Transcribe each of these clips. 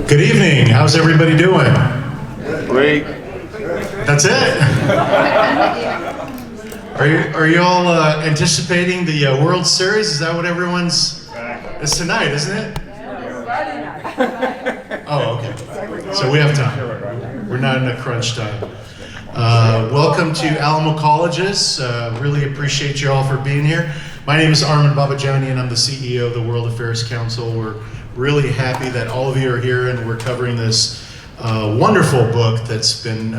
Good evening. How's everybody doing? Great. That's it? Are you all anticipating the World Series? Is that what everyone's... It's tonight, isn't it? Oh, okay. So we have time. We're not in a crunch time. Welcome to Alamo Colleges. Really appreciate you all for being here. My name is Armin Babajani and I'm the CEO of the World Affairs Council. We're really happy that all of you are here and we're covering this wonderful book that's been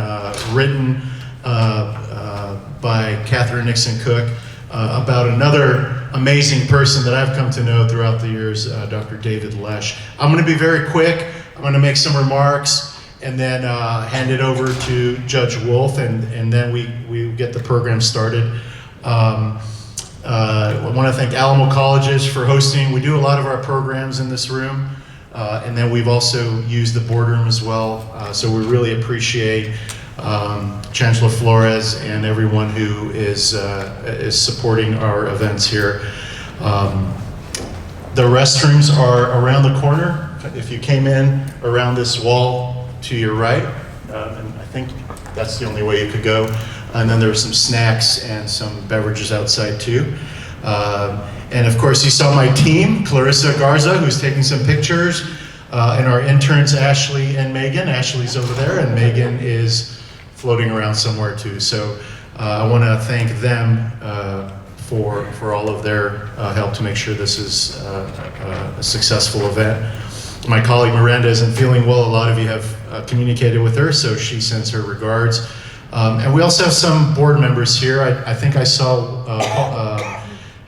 written by Catherine Nixon Cooke about another amazing person that I've come to know throughout the years, Dr. David Lesch. I'm going to be very quick. I'm going to make some remarks and then hand it over to Judge Wolff, and then we get the program started. I want to thank Alamo Colleges for hosting. We do a lot of our programs in this room, and then we've also used the boardroom as well. So we really appreciate Chancellor Flores and everyone who is supporting our events here. The restrooms are around the corner. If you came in around this wall to your right, and I think that's the only way you could go. And then there were some snacks and some beverages outside too. And of course you saw my team, Clarissa Garza, who's taking some pictures, and our interns, Ashley and Megan. Ashley's over there and Megan is floating around somewhere too. So I want to thank them for all of their help to make sure this is a successful event. My colleague Miranda isn't feeling well. A lot of you have communicated with her, so she sends her regards. And we also have some board members here. I think I saw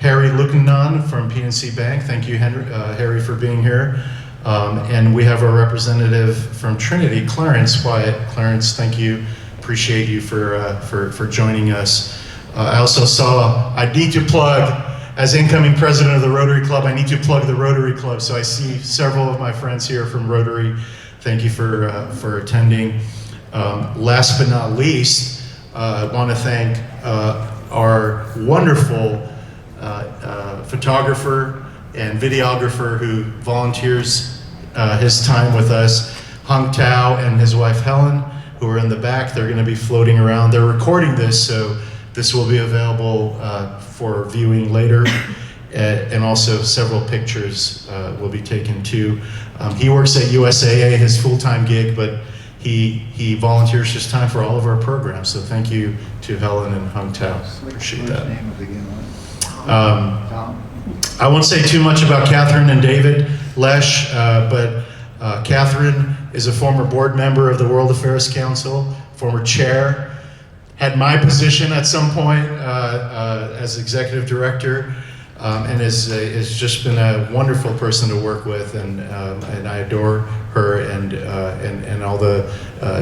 Harry Lukanen from PNC Bank. Thank you, Harry, for being here. And we have a representative from Trinity, Clarence Wyatt. Clarence, thank you. Appreciate you for joining us. I also saw, I need to plug, as incoming president of the Rotary Club, I need to plug the Rotary Club. So I see several of my friends here from Rotary. Thank you for attending. Last but not least, I want to thank our wonderful photographer and videographer who volunteers his time with us, Hung Tao and his wife Helen, who are in the back. They're going to be floating around. They're recording this, so this will be available for viewing later. And also several pictures will be taken too. He works at USAA, his full-time gig, but he volunteers his time for all of our programs. So thank you to Helen and Hung Tao. Appreciate that. I won't say too much about Catherine and David Lesch, but Catherine is a former board member of the World Affairs Council, former chair, had my position at some point as executive director, and has just been a wonderful person to work with, and I adore her and all the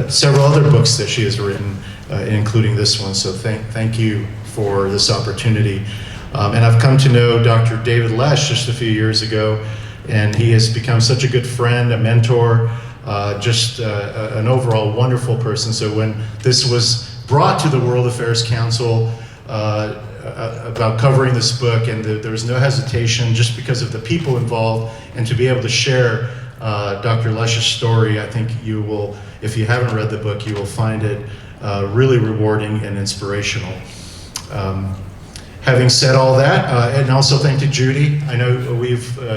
several other books that she has written, including this one. So thank you for this opportunity. And I've come to know Dr. David Lesch just a few years ago, and he has become such a good friend, a mentor, just an overall wonderful person. So when this was brought to the World Affairs Council about covering this book, and there was no hesitation just because of the people involved, and to be able to share Dr. Lesch's story, I think you will, if you haven't read the book, you will find it really rewarding and inspirational. Having said all that, and also thank to Judy. I know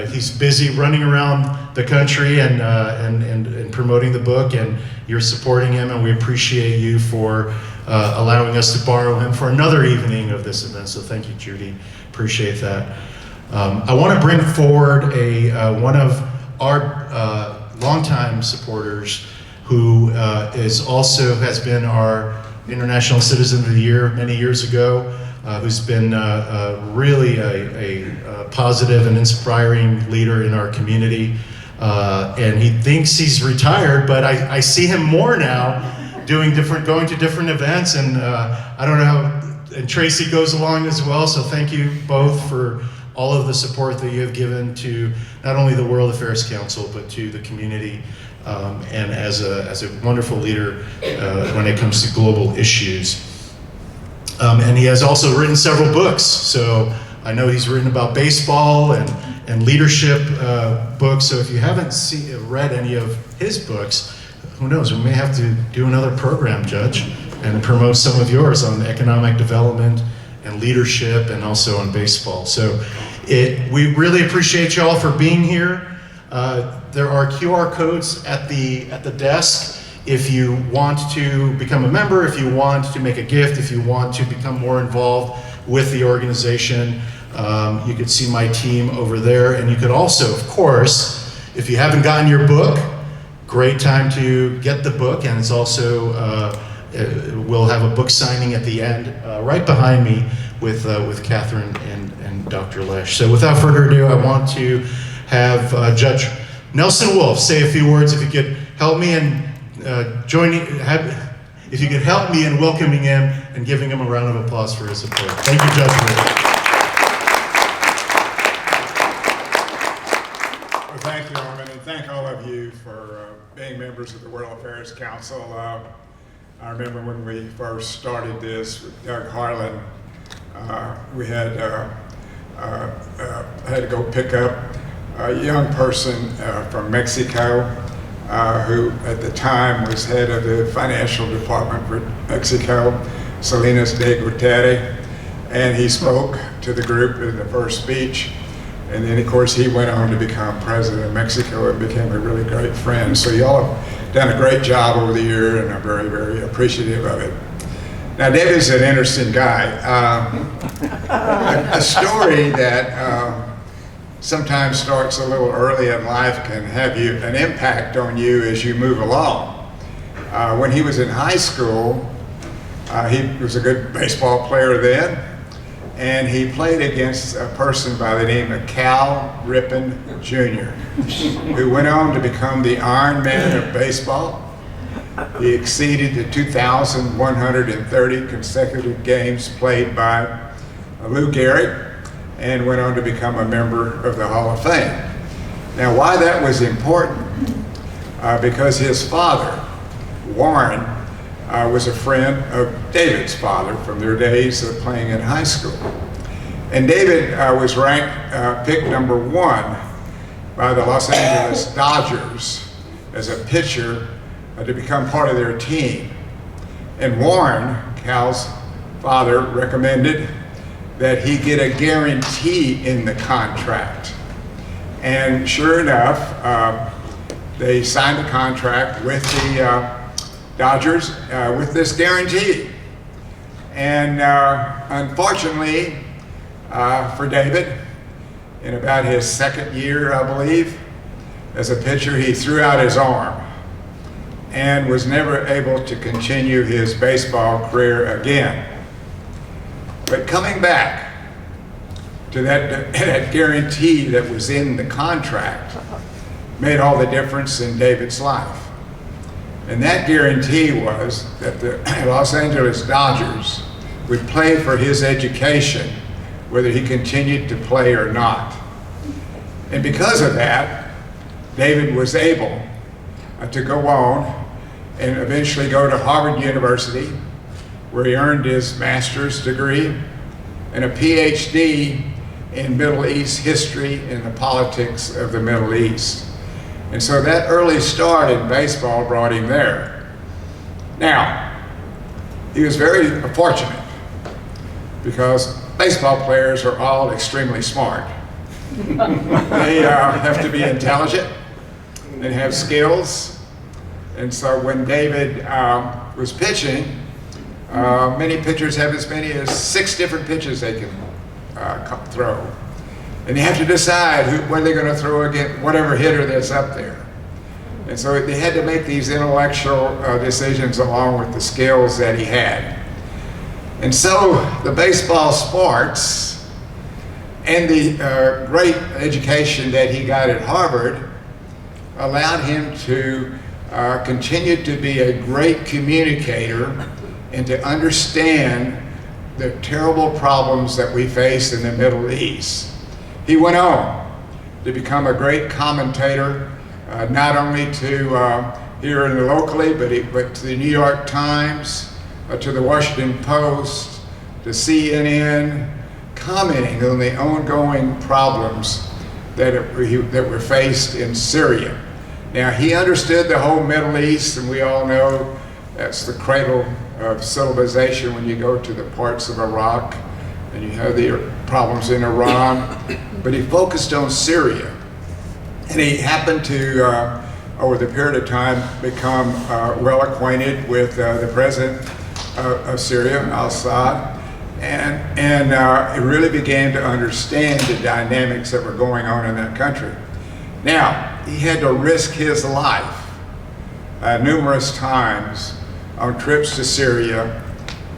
he's busy running around the country and promoting the book, and you're supporting him, and we appreciate you for allowing us to borrow him for another evening of this event. So thank you, Judy. Appreciate that. I want to bring forward one of our longtime supporters, who has been our International Citizen of the Year many years ago. Who's been really a positive and inspiring leader in our community. And he thinks he's retired, but I see him more now going to different events, and I don't know, and Tracy goes along as well, so thank you both for all of the support that you have given to not only the World Affairs Council, but to the community, and as a wonderful leader when it comes to global issues. And he has also written several books, so I know he's written about baseball and and leadership books. So if you haven't read any of his books, who knows, we may have to do another program, Judge, and promote some of yours on economic development and leadership and also on baseball. So we really appreciate you all for being here. There are QR codes at the desk if you want to become a member, if you want to make a gift, if you want to become more involved with the organization. You could see my team over there, and you could also, of course, if you haven't gotten your book, great time to get the book, and it's also, we'll have a book signing at the end, right behind me with Catherine and Dr. Lesch. So without further ado, I want to have Judge Nelson Wolff say a few words. If you could help me in if you could help me in welcoming him and giving him a round of applause for his support. Thank you, Judge Wolff. Well, thank you, Norman, and thank all of you for being members of the World Affairs Council. I remember when we first started this with Doug Harlan, we had to go pick up a young person from Mexico who at the time was head of the financial department for Mexico, Salinas de Gortari, and he spoke to the group in the first speech. And then, of course, he went on to become president of Mexico and became a really great friend. So y'all have done a great job over the year, and I'm very, very appreciative of it. Now, David's an interesting guy. A story that sometimes starts a little early in life can have an impact on you as you move along. When he was in high school, he was a good baseball player then, and he played against a person by the name of Cal Ripken Jr., who went on to become the Iron Man of baseball. He exceeded the 2,130 consecutive games played by Lou Gehrig, and went on to become a member of the Hall of Fame. Now, why that was important, because his father, Warren, was a friend of David's father from their days of playing in high school. And David was ranked, picked number 1 by the Los Angeles Dodgers as a pitcher to become part of their team. And Warren, Cal's father, recommended that he get a guarantee in the contract. And sure enough, they signed a contract with the Dodgers with this guarantee. And unfortunately for David, in about his second year, I believe, as a pitcher, he threw out his arm and was never able to continue his baseball career again. But coming back to that guarantee that was in the contract made all the difference in David's life. And that guarantee was that the Los Angeles Dodgers would pay for his education, whether he continued to play or not. And because of that, David was able to go on and eventually go to Harvard University, where he earned his master's degree and a PhD in Middle East history and the politics of the Middle East. And so that early start in baseball brought him there. Now, he was very fortunate because baseball players are all extremely smart. They have to be intelligent and have skills. And so when David was pitching, many pitchers have as many as 6 different pitches they can throw. And they have to decide whether they're going to throw against whatever hitter that's up there. And so they had to make these intellectual decisions along with the skills that he had. And so the baseball sports and the great education that he got at Harvard allowed him to continue to be a great communicator and to understand the terrible problems that we face in the Middle East. He went on to become a great commentator, not only to here and locally, but to the New York Times, to the Washington Post, to CNN, commenting on the ongoing problems that were faced in Syria. Now, he understood the whole Middle East, and we all know that's the cradle of civilization when you go to the parts of Iraq, and you have the problems in Iran, but he focused on Syria. And he happened to, over the period of time, become well acquainted with the president of Syria, al-Assad, and he really began to understand the dynamics that were going on in that country. Now, he had to risk his life numerous times on trips to Syria,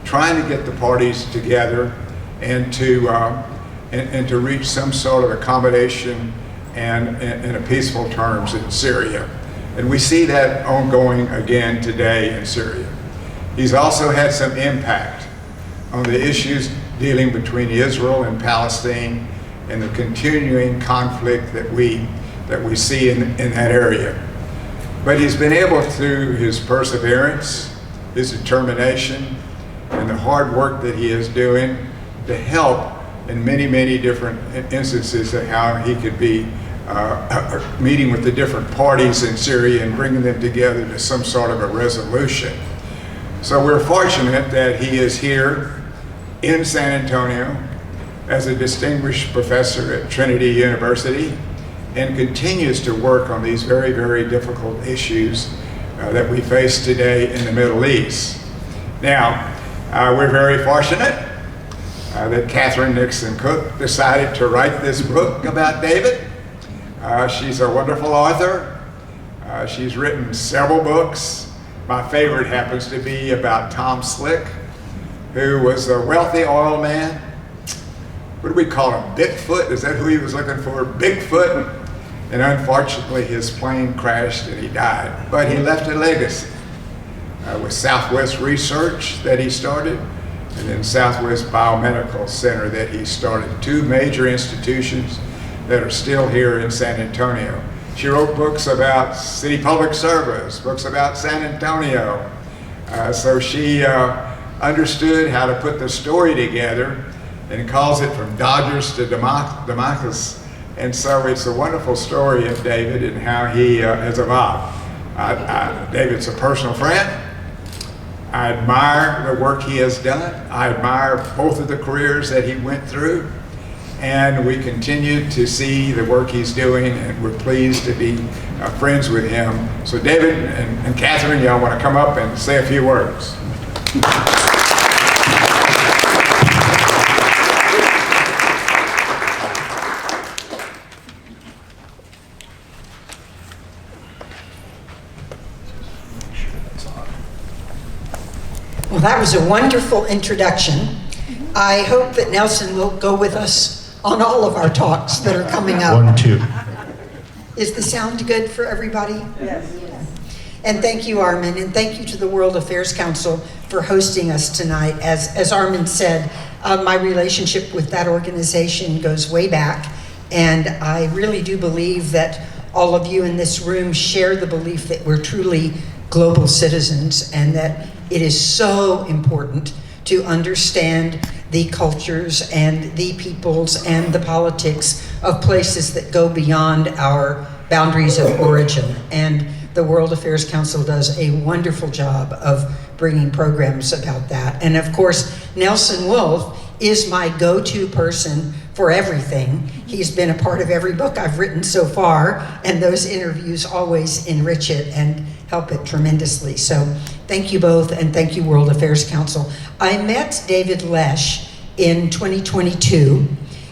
trying to get the parties together and to reach some sort of accommodation and in a peaceful terms in Syria. And we see that ongoing again today in Syria. He's also had some impact on the issues dealing between Israel and Palestine and the continuing conflict that we see in that area. But he's been able, through his perseverance, his determination, and the hard work that he is doing, to help in many, many different instances of how he could be meeting with the different parties in Syria and bringing them together to some sort of a resolution. So we're fortunate that he is here in San Antonio as a distinguished professor at Trinity University and continues to work on these very, very difficult issues that we face today in the Middle East. Now, we're very fortunate that Catherine Nixon Cooke decided to write this book about David. She's a wonderful author. She's written several books. My favorite happens to be about Tom Slick, who was a wealthy oil man. What do we call him? Bigfoot? Is that who he was looking for? Bigfoot? And unfortunately, his plane crashed and he died. But he left a legacy with Southwest Research that he started, and then Southwest Biomedical Center that he started. Two major institutions that are still here in San Antonio. She wrote books about city public service, books about San Antonio. So she understood how to put the story together and calls it From Dodgers to Damascus. And so it's a wonderful story of David and how he has evolved. David's a personal friend. I admire the work he has done. I admire both of the careers that he went through. And we continue to see the work he's doing, and we're pleased to be friends with him. So David and Catherine, y'all want to come up and say a few words? Well, that was a wonderful introduction. I hope that Nelson will go with us on all of our talks that are coming up. 1, 2. Is the sound good for everybody? Yes. And thank you, Armin, and thank you to the World Affairs Council for hosting us tonight. As Armin said, my relationship with that organization goes way back, and I really do believe that all of you in this room share the belief that we're truly global citizens and that it is so important to understand the cultures and the peoples and the politics of places that go beyond our boundaries of origin. And the World Affairs Council does a wonderful job of bringing programs about that. And of course, Nelson Wolff is my go-to person for everything. He's been a part of every book I've written so far, and those interviews always enrich it and help it tremendously. So thank you both, and thank you, World Affairs Council. I met David Lesch in 2022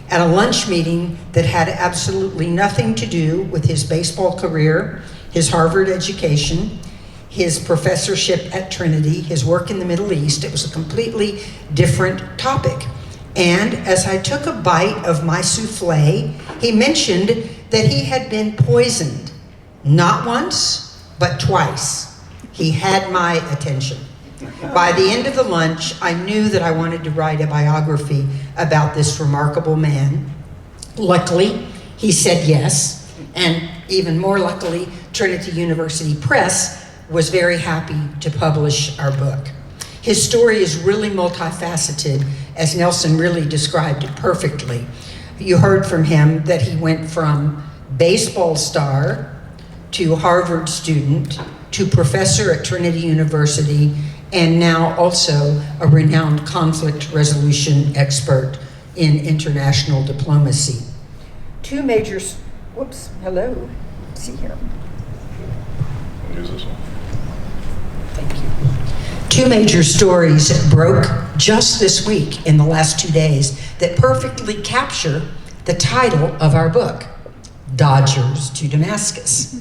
at a lunch meeting that had absolutely nothing to do with his baseball career, his Harvard education, his professorship at Trinity, his work in the Middle East. It was a completely different topic. And as I took a bite of my souffle, he mentioned that he had been poisoned, not once, but twice. He had my attention. By the end of the lunch, I knew that I wanted to write a biography about this remarkable man. Luckily, he said yes, and even more luckily, Trinity University Press was very happy to publish our book. His story is really multifaceted, as Nelson really described it perfectly. You heard from him that he went from baseball star to Harvard student to professor at Trinity University, and now also a renowned conflict resolution expert in international diplomacy. Two major, whoops, hello, let's see here. Use this one. Thank you. Two major stories broke just this week in the last 2 days that perfectly capture the title of our book, Dodgers to Damascus.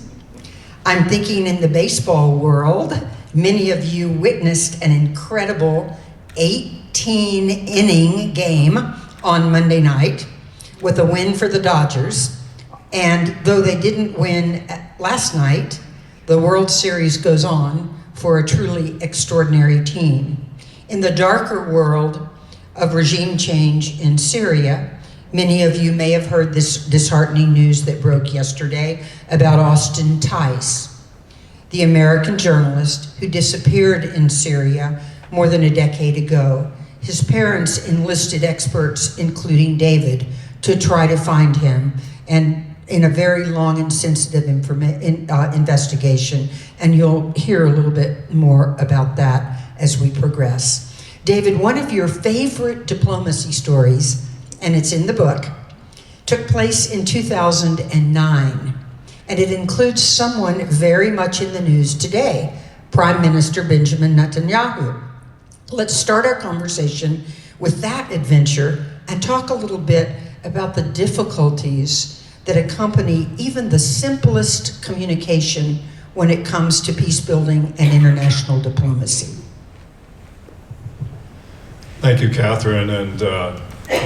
I'm thinking in the baseball world, many of you witnessed an incredible 18-inning game on Monday night with a win for the Dodgers. And though they didn't win last night, the World Series goes on for a truly extraordinary team. In the darker world of regime change in Syria, many of you may have heard this disheartening news that broke yesterday about Austin Tice, the American journalist who disappeared in Syria more than a decade ago. His parents enlisted experts, including David, to try to find him, and in a very long and sensitive investigation, and you'll hear a little bit more about that as we progress. David, one of your favorite diplomacy stories, and it's in the book, took place in 2009, and it includes someone very much in the news today, Prime Minister Benjamin Netanyahu. Let's start our conversation with that adventure and talk a little bit about the difficulties that accompany even the simplest communication when it comes to peace building and international diplomacy. Thank you, Catherine, and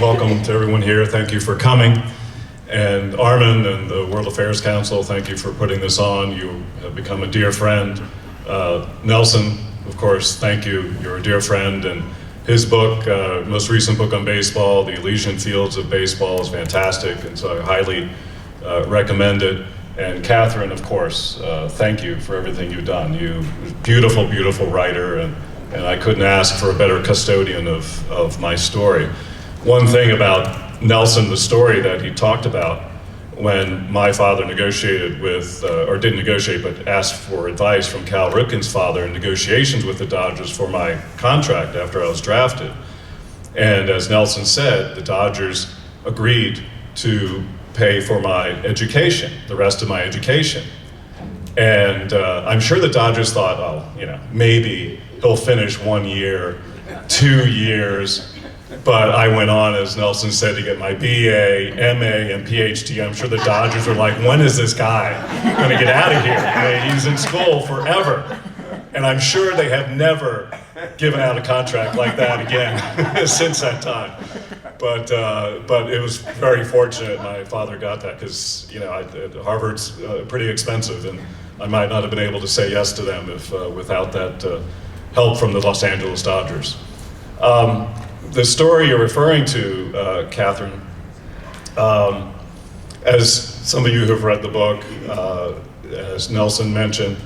welcome to everyone here. Thank you for coming. And Armin and the World Affairs Council, thank you for putting this on. You have become a dear friend. Nelson, of course, thank you. You're a dear friend, and his book, most recent book on baseball, The Elysian Fields of Baseball, is fantastic, and so I highly recommend it. And Catherine, of course, thank you for everything you've done. You're a beautiful, beautiful writer, and I couldn't ask for a better custodian of my story. One thing about Nelson, the story that he talked about, when my father negotiated with, or didn't negotiate, but asked for advice from Cal Ripken's father in negotiations with the Dodgers for my contract after I was drafted. And as Nelson said, the Dodgers agreed to pay for my education, the rest of my education. And I'm sure the Dodgers thought, oh, you know, maybe he'll finish 1 year, 2 years. But I went on, as Nelson said, to get my BA, MA, and PhD. I'm sure the Dodgers were like, when is this guy going to get out of here? I mean, he's in school forever. And I'm sure they have never given out a contract like that again since that time. But it was very fortunate my father got that, because, you know, Harvard's pretty expensive, and I might not have been able to say yes to them if without that help from the Los Angeles Dodgers. The story you're referring to, Catherine, as some of you who've read the book, as Nelson mentioned,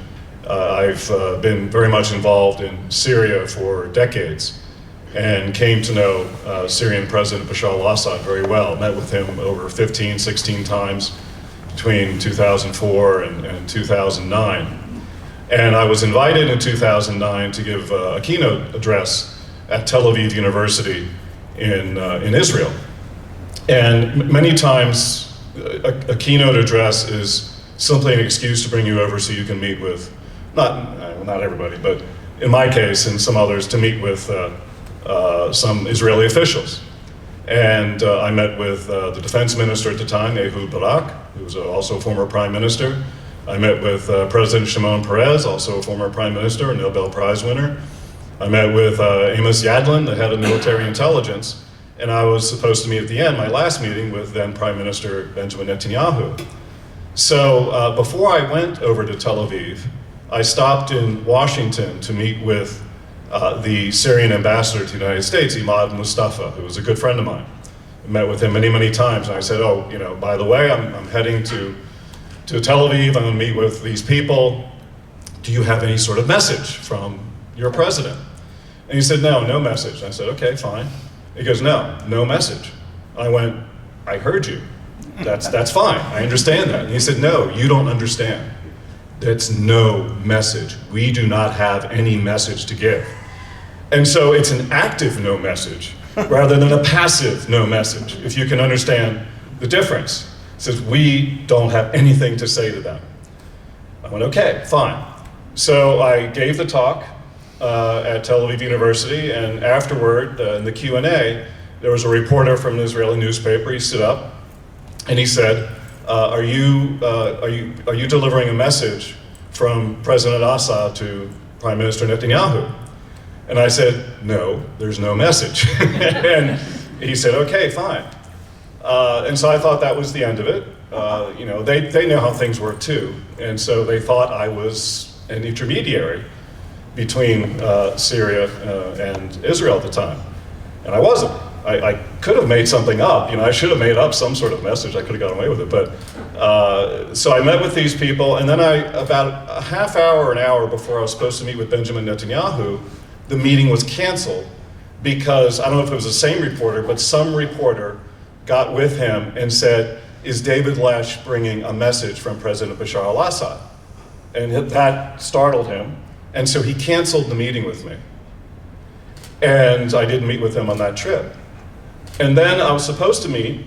I've been very much involved in Syria for decades and came to know Syrian President Bashar al-Assad very well. Met with him over 15, 16 times between 2004 and 2009. And I was invited in 2009 to give a keynote address at Tel Aviv University in Israel. And many times a keynote address is simply an excuse to bring you over so you can meet with, not everybody, but in my case and some others, to meet with some Israeli officials. And I met with the defense minister at the time, Ehud Barak, who was also a former prime minister. I met with President Shimon Peres, also a former prime minister, a Nobel Prize winner. I met with Amos Yadlin, the head of military intelligence, and I was supposed to meet at the end, my last meeting, with then Prime Minister Benjamin Netanyahu. So before I went over to Tel Aviv, I stopped in Washington to meet with the Syrian ambassador to the United States, Imad Mustafa, who was a good friend of mine. I met with him many, many times, and I said, oh, you know, by the way, I'm heading to Tel Aviv, I'm gonna meet with these people. Do you have any sort of message from your president? And he said, no message. I said, okay, fine. He goes, no message. I went, I heard you. That's fine. I understand that. And he said, no, you don't understand. That's no message. We do not have any message to give. And so it's an active no message rather than a passive no message, if you can understand the difference. It says, we don't have anything to say to them. I went, okay, fine. So I gave the talk at Tel Aviv University, and afterward, in the Q&A, there was a reporter from an Israeli newspaper. He stood up and he said, are you delivering a message from President Assad to Prime Minister Netanyahu? And I said, no, there's no message. And he said, okay, fine. And so I thought that was the end of it. You know, they know how things work too. And so they thought I was an intermediary between Syria and Israel at the time. And I wasn't. I could have made something up. You know, I should have made up some sort of message. I could have got away with it. But so I met with these people, and then about a half hour, an hour before I was supposed to meet with Benjamin Netanyahu, the meeting was canceled because, I don't know if it was the same reporter, but some reporter got with him and said, is David Lesch bringing a message from President Bashar al-Assad? And that startled him, and so he canceled the meeting with me. And I didn't meet with him on that trip. And then I was supposed to meet,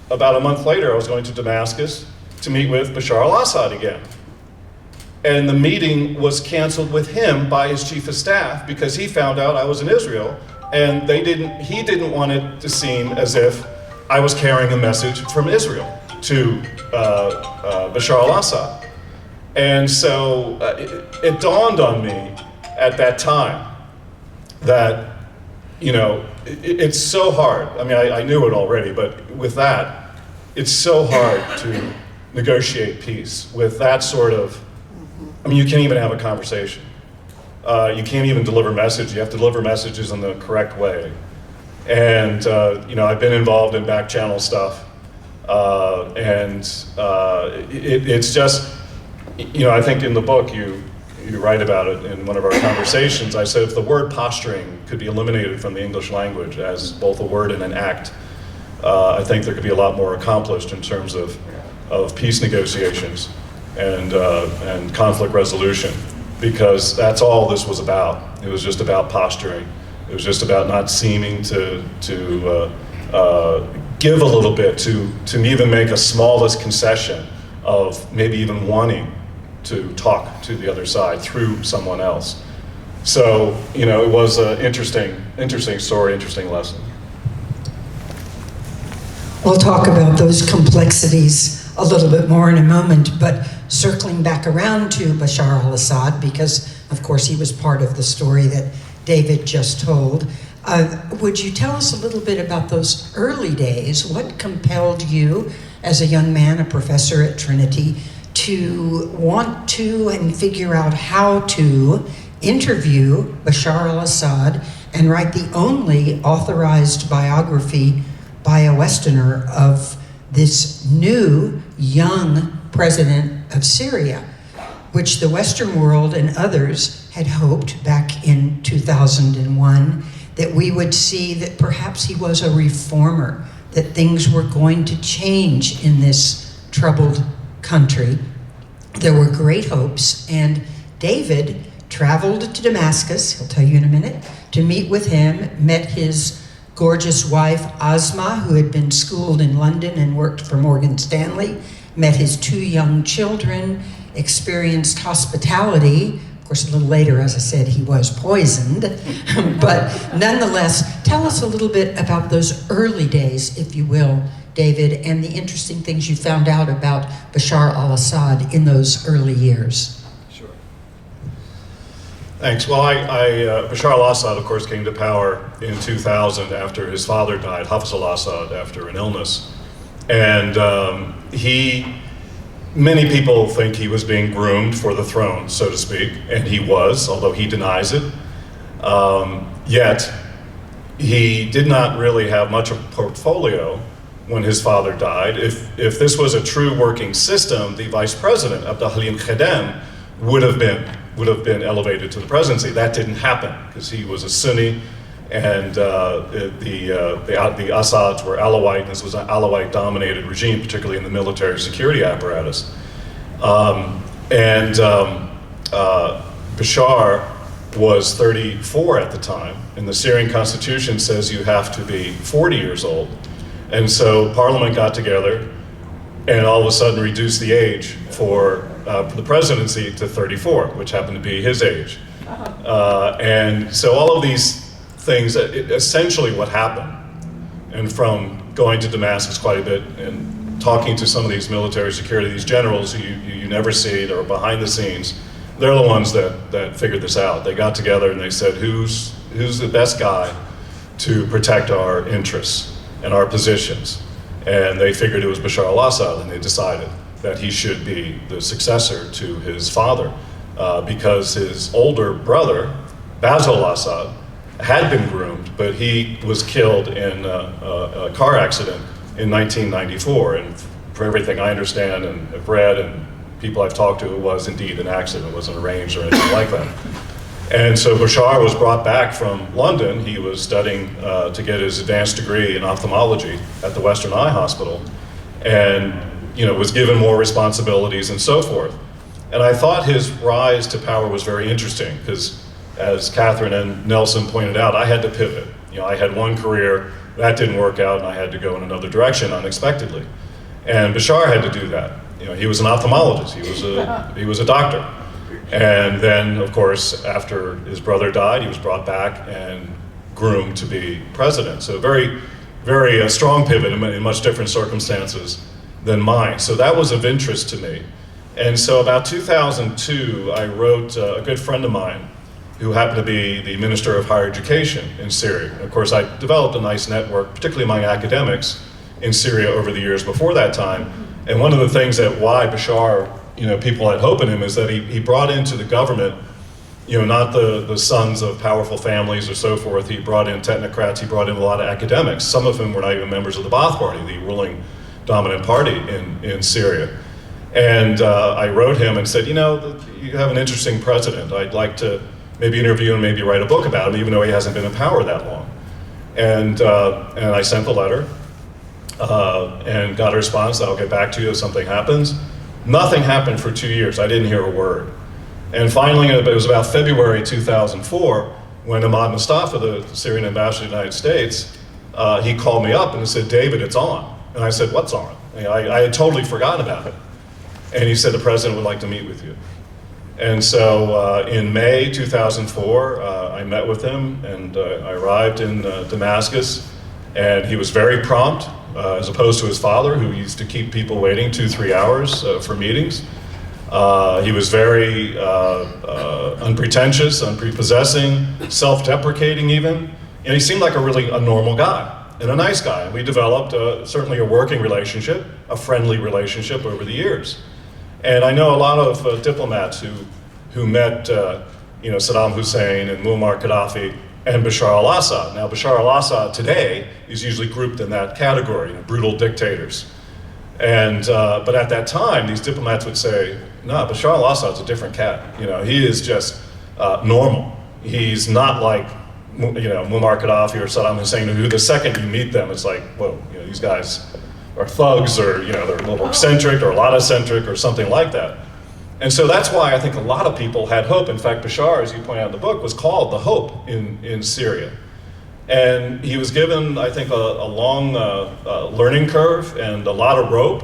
about a month later, I was going to Damascus to meet with Bashar al-Assad again. And the meeting was canceled with him by his chief of staff because he found out I was in Israel, and he didn't want it to seem as if I was carrying a message from Israel to Bashar al-Assad. And so it dawned on me at that time that, you know, it's so hard. I mean, I knew it already, but with that, it's so hard to negotiate peace with that sort of, I mean, you can't even have a conversation. You can't even deliver messages. You have to deliver messages in the correct way. And, you know, I've been involved in back channel stuff. It's just, you know, I think in the book you write about it in one of our conversations. I said if the word posturing could be eliminated from the English language as both a word and an act, I think there could be a lot more accomplished in terms of peace negotiations and conflict resolution, because that's all this was about. It was just about posturing. It was just about not seeming to give a little bit, to even make a smallest concession of maybe even wanting to talk to the other side through someone else. So, you know, it was an interesting story, interesting lesson. We'll talk about those complexities a little bit more in a moment, but circling back around to Bashar al-Assad, because of course he was part of the story that David just told. Would you tell us a little bit about those early days? What compelled you as a young man, a professor at Trinity, to want to and figure out how to interview Bashar al-Assad and write the only authorized biography by a Westerner of this new, young president of Syria, which the Western world and others had hoped back in 2001 that we would see that perhaps he was a reformer, that things were going to change in this troubled country. There were great hopes, and David traveled to Damascus, he'll tell you in a minute, to meet with him, met his gorgeous wife, Asma, who had been schooled in London and worked for Morgan Stanley, met his 2 young children, experienced hospitality. Of course, a little later, as I said, he was poisoned. But nonetheless, tell us a little bit about those early days, if you will, David, and the interesting things you found out about Bashar al-Assad in those early years. Sure. Thanks. Well, Bashar al-Assad, of course, came to power in 2000 after his father died, Halsell al-Assad, after an illness. And many people think he was being groomed for the throne, so to speak, and he was, although he denies it. Yet, he did not really have much of a portfolio when his father died. If this was a true working system, the vice president, Abdel-Halim Khedem, would have been elevated to the presidency. That didn't happen because he was a Sunni, And the Assads were Alawite, and this was an Alawite-dominated regime, particularly in the military security apparatus. Bashar was 34 at the time, and the Syrian constitution says you have to be 40 years old. And so Parliament got together and all of a sudden reduced the age for the presidency to 34, which happened to be his age. And so all of these things, essentially what happened, and from going to Damascus quite a bit and talking to some of these military security, these generals who you never see, that are behind the scenes, they're the ones that figured this out. They got together and they said, who's the best guy to protect our interests and our positions? And they figured it was Bashar al-Assad, and they decided that he should be the successor to his father, because his older brother, Basil al-Assad, had been groomed, but he was killed in a car accident in 1994. And for everything I understand and have read and people I've talked to, it was indeed an accident. It wasn't arranged or anything like that. And so Bashar was brought back from London. He was studying to get his advanced degree in ophthalmology at the Western Eye Hospital, and was given more responsibilities and so forth. And I thought his rise to power was very interesting because, as Catherine and Nelson pointed out, I had to pivot. I had one career, that didn't work out, and I had to go in another direction unexpectedly. And Bashar had to do that. He was an ophthalmologist, he was a doctor. And then, of course, after his brother died, he was brought back and groomed to be president. So very, very strong pivot in much different circumstances than mine. So that was of interest to me. And so about 2002, I wrote a good friend of mine who happened to be the Minister of Higher Education in Syria. Of course, I developed a nice network, particularly among academics in Syria over the years before that time. And one of the things that why Bashar, people had hope in him, is that he brought into the government, not the sons of powerful families or so forth. He brought in technocrats, he brought in a lot of academics, some of whom were not even members of the Ba'ath Party, the ruling dominant party in Syria. And I wrote him and said, you have an interesting president. I'd like to maybe interview and maybe write a book about him, even though he hasn't been in power that long. And I sent the letter and got a response, I'll get back to you if something happens. Nothing happened for 2 years. I didn't hear a word. And finally, it was about February 2004, when Ahmad Mustafa, the Syrian ambassador to the United States, he called me up and said, David, it's on. And I said, what's on? I had totally forgotten about it. And he said, the president would like to meet with you. And so in May 2004, I met with him, and I arrived in Damascus, and he was very prompt, as opposed to his father, who used to keep people waiting 2-3 hours for meetings. He was very unpretentious, unprepossessing, self-deprecating even, and he seemed like a normal guy and a nice guy. And we developed certainly a working relationship, a friendly relationship over the years. And I know a lot of diplomats who met Saddam Hussein and Muammar Gaddafi and Bashar al-Assad. Now, Bashar al-Assad today is usually grouped in that category, brutal dictators. And but at that time, these diplomats would say, no, Bashar al-Assad's a different cat. He is just normal. He's not like Muammar Gaddafi or Saddam Hussein, who the second you meet them, it's like, whoa, these guys are thugs, or they're a little eccentric or a lot eccentric or something like that. And so that's why I think a lot of people had hope. In fact, Bashar, as you point out in the book, was called the Hope in Syria. And he was given, I think, a long learning curve and a lot of rope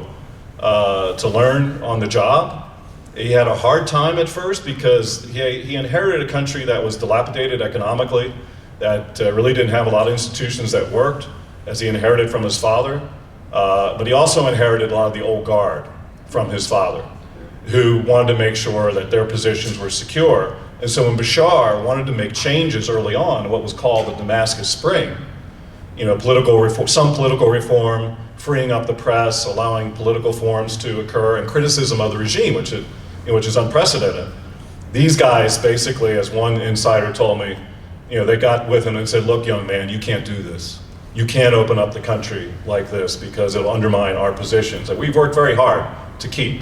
to learn on the job. He had a hard time at first because he inherited a country that was dilapidated economically, that really didn't have a lot of institutions that worked, as he inherited from his father. But he also inherited a lot of the old guard from his father, who wanted to make sure that their positions were secure. And so when Bashar wanted to make changes early on, what was called the Damascus Spring, political reform, some political reform, freeing up the press, allowing political forums to occur, and criticism of the regime, which is unprecedented. These guys basically, as one insider told me, they got with him and said, look, young man, you can't do this. You can't open up the country like this because it'll undermine our positions that we've worked very hard to keep.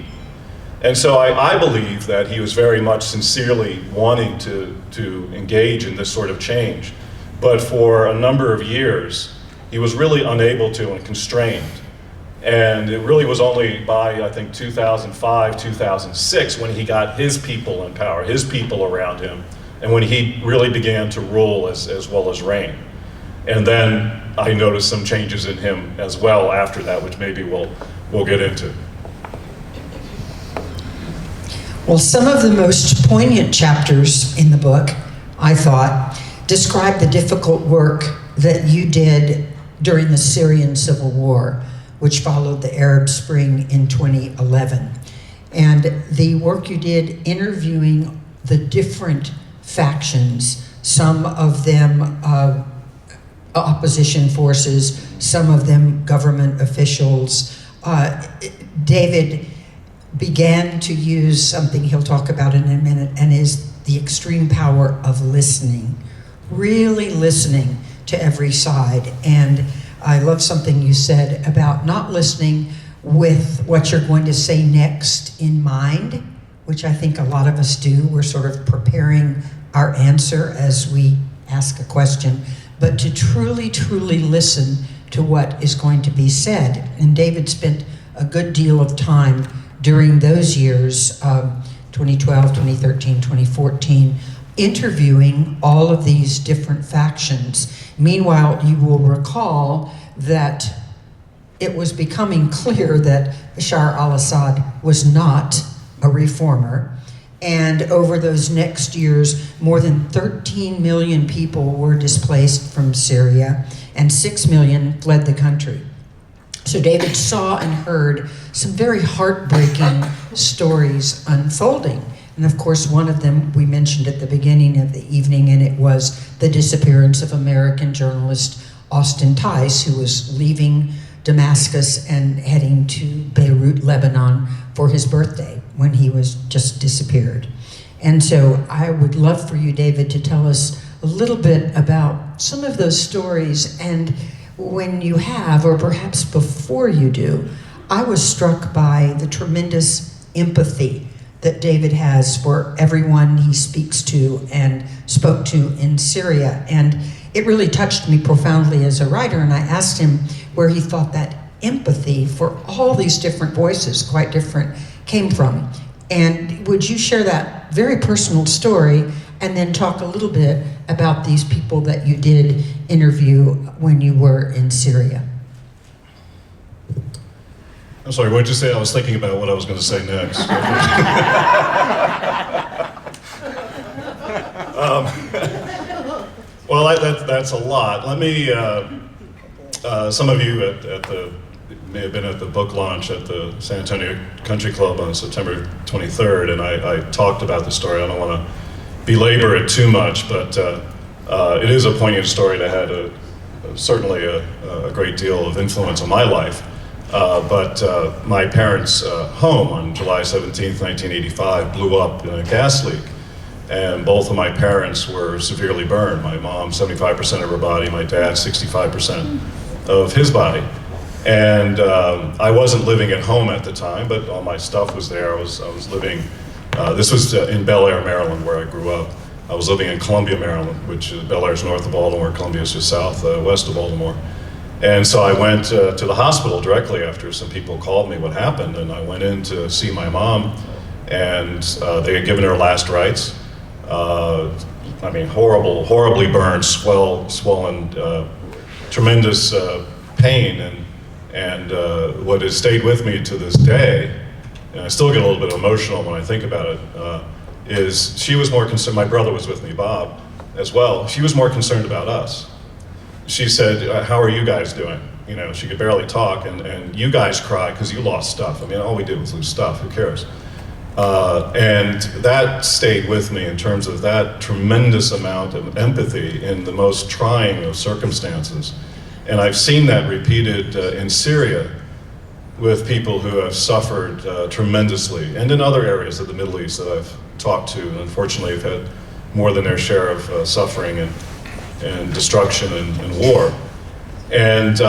And so I believe that he was very much sincerely wanting to engage in this sort of change. But for a number of years, he was really unable to and constrained. And it really was only by, I think, 2005, 2006, when he got his people in power, his people around him, and when he really began to rule as well as reign. And then I noticed some changes in him as well after that, which maybe we'll get into. Well, some of the most poignant chapters in the book, I thought, describe the difficult work that you did during the Syrian civil war, which followed the Arab Spring in 2011. And the work you did interviewing the different factions, some of them opposition forces, some of them government officials. David began to use something he'll talk about in a minute, and is the extreme power of listening, really listening to every side. And I love something you said about not listening with what you're going to say next in mind, which I think a lot of us do. We're sort of preparing our answer as we ask a question, but to truly, truly listen to what is going to be said. And David spent a good deal of time during those years, 2012, 2013, 2014, interviewing all of these different factions. Meanwhile, you will recall that it was becoming clear that Bashar al-Assad was not a reformer. And over those next years, more than 13 million people were displaced from Syria, and 6 million fled the country. So David saw and heard some very heartbreaking stories unfolding. And of course, one of them we mentioned at the beginning of the evening, and it was the disappearance of American journalist Austin Tice, who was leaving Damascus and heading to Beirut, Lebanon for his birthday, when he was just disappeared. And so I would love for you, David, to tell us a little bit about some of those stories. And when you have, or perhaps before you do, I was struck by the tremendous empathy that David has for everyone he speaks to and spoke to in Syria. And it really touched me profoundly as a writer, and I asked him where he thought that empathy for all these different voices, quite different, came from. And would you share that very personal story, and then talk a little bit about these people that you did interview when you were in Syria? I'm sorry, what did you say? I was thinking about what I was going to say next. Well, that's a lot. Let me, some of you may have been at the book launch at the San Antonio Country Club on September 23rd, and I talked about the story. I don't want to belabor it too much, but it is a poignant story that had certainly a great deal of influence on my life. But my parents' home on July 17th, 1985 blew up in a gas leak. And both of my parents were severely burned. My mom, 75% of her body, my dad, 65% of his body. And I wasn't living at home at the time, but all my stuff was there. I was living, this was in Bel Air, Maryland, where I grew up. I was living in Columbia, Maryland, which is Bel Air's north of Baltimore, Columbia is just west of Baltimore. And so I went to the hospital directly after some people called me what happened, and I went in to see my mom, and they had given her last rites. I mean, horribly burned, swollen, tremendous pain, and what has stayed with me to this day, and I still get a little bit emotional when I think about it, is she was more concerned, my brother was with me, Bob, as well, she was more concerned about us. She said, how are you guys doing? You know, she could barely talk, and you guys cry because you lost stuff. I mean, all we did was lose stuff, who cares? And that stayed with me in terms of that tremendous amount of empathy in the most trying of circumstances. And I've seen that repeated in Syria with people who have suffered tremendously, and in other areas of the Middle East that I've talked to, and unfortunately have had more than their share of suffering and destruction and war. And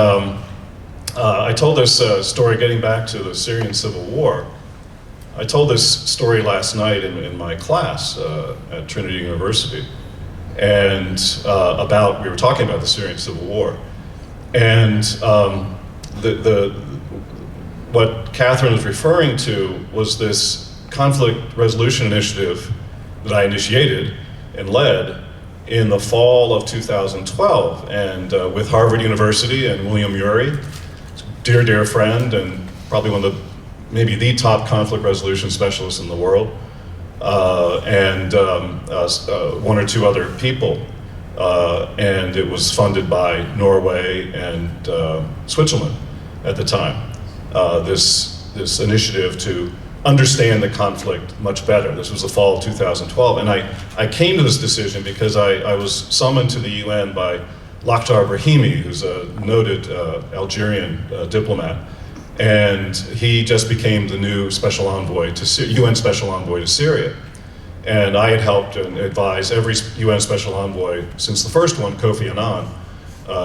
I told this story, getting back to the Syrian civil war, I told this story last night in my class at Trinity University. and we were talking about the Syrian civil war. And what Catherine was referring to was this conflict resolution initiative that I initiated and led in the fall of 2012, and with Harvard University and William Ury, dear friend, and probably one of the, maybe the top conflict resolution specialists in the world, and one or two other people. And it was funded by Norway and Switzerland at the time. This initiative to understand the conflict much better. This was the fall of 2012, and I came to this decision because I was summoned to the UN by Lakhdar Brahimi, who's a noted Algerian diplomat, and he just became the new special envoy to UN special envoy to Syria. And I had helped and advised every UN special envoy since the first one, Kofi Annan,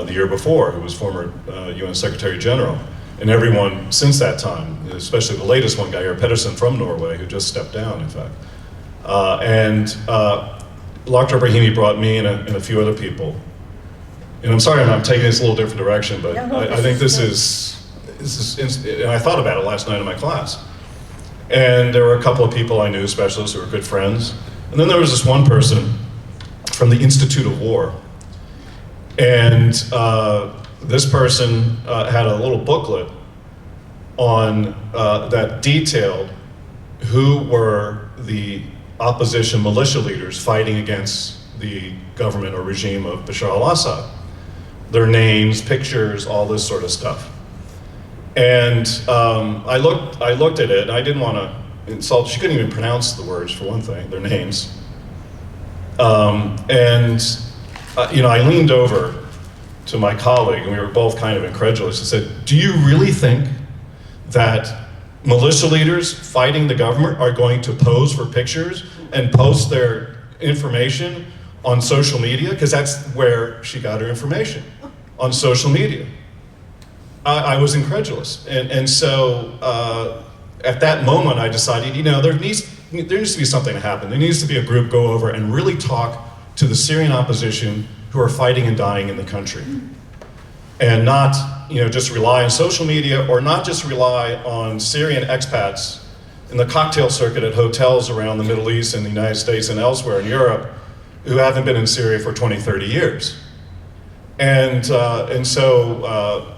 the year before, who was former UN Secretary General. And everyone since that time, especially the latest one, Geir Pedersen from Norway, who just stepped down, in fact. Lakhdar Brahimi brought me and a few other people. And I'm sorry I'm taking this a little different direction, but I think this is, and I thought about it last night in my class. And there were a couple of people I knew, specialists who were good friends. And then there was this one person from the Institute of War. And this person had a little booklet on that detailed who were the opposition militia leaders fighting against the government or regime of Bashar al-Assad. Their names, pictures, all this sort of stuff. And I looked at it, and I didn't want to insult. She couldn't even pronounce the words, for one thing, their names. I leaned over to my colleague, and we were both kind of incredulous, and said, "Do you really think that militia leaders fighting the government are going to pose for pictures and post their information on social media?" Because that's where she got her information, on social media. I was incredulous, and so at that moment I decided, there needs to be something to happen. There needs to be a group go over and really talk to the Syrian opposition who are fighting and dying in the country, and not just rely on social media, or not just rely on Syrian expats in the cocktail circuit at hotels around the Middle East and the United States and elsewhere in Europe who haven't been in Syria for 20, 30 years. And so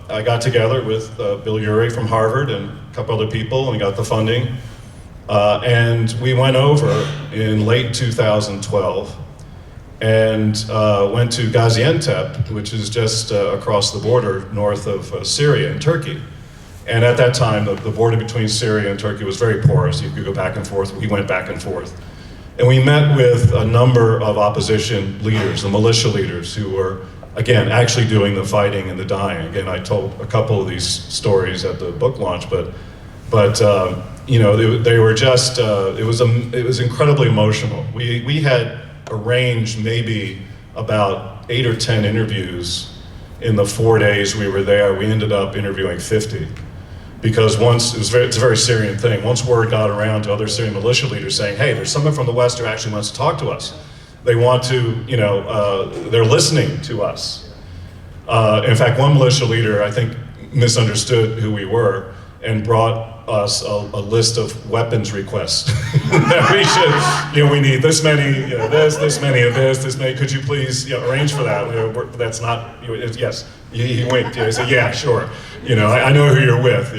I got together with Bill Ury from Harvard and a couple other people, and we got the funding. And we went over in late 2012 and went to Gaziantep, which is just across the border north of Syria and Turkey. And at that time, the border between Syria and Turkey was very porous. You could go back and forth. We went back and forth. And we met with a number of opposition leaders, the militia leaders, who were, again, actually doing the fighting and the dying. Again, I told a couple of these stories at the book launch, but they were just, it was incredibly emotional. We had arranged maybe about 8 or 10 interviews in the 4 days we were there. We ended up interviewing 50. Because it's a very Syrian thing. Once word got around to other Syrian militia leaders saying, "Hey, there's someone from the West who actually wants to talk to us. They want to, they're listening to us." In fact, one militia leader, I think, misunderstood who we were and brought us a list of weapons requests that we should, we need this many, this many of this many. Could you please arrange for that? That's not, yes. He winked. He said, "Yeah, sure. I know who you're with."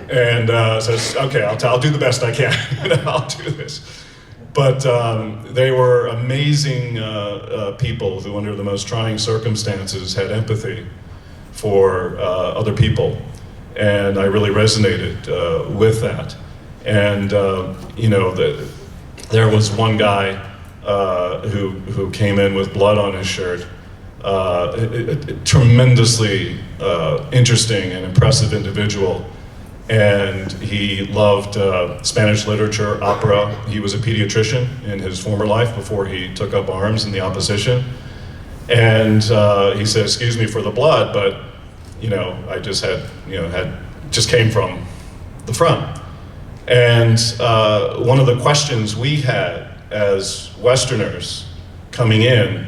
And says, "Okay, I'll do the best I can. I'll do this." But they were amazing people who, under the most trying circumstances, had empathy for other people, and I really resonated with that. And there was one guy who came in with blood on his shirt. A tremendously interesting and impressive individual, and he loved Spanish literature, opera. He was a pediatrician in his former life before he took up arms in the opposition. And he said, "Excuse me for the blood, but I just just came from the front." And one of the questions we had as Westerners coming in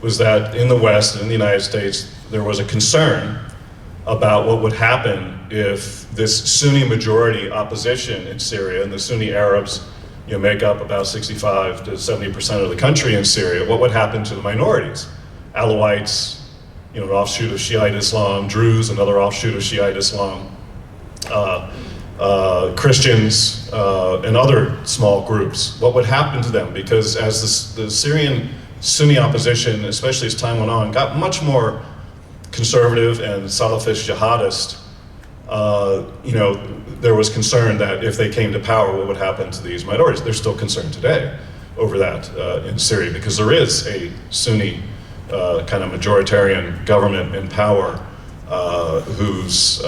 was that in the West and in the United States, there was a concern about what would happen if this Sunni majority opposition in Syria, and the Sunni Arabs make up about 65 to 70% of the country in Syria, what would happen to the minorities? Alawites, an offshoot of Shiite Islam, Druze, another offshoot of Shiite Islam, Christians, and other small groups. What would happen to them? Because as the Syrian Sunni opposition, especially as time went on, got much more conservative and Salafist jihadist, there was concern that if they came to power, what would happen to these minorities? They're still concerned today over that in Syria, because there is a Sunni kind of majoritarian government in power whose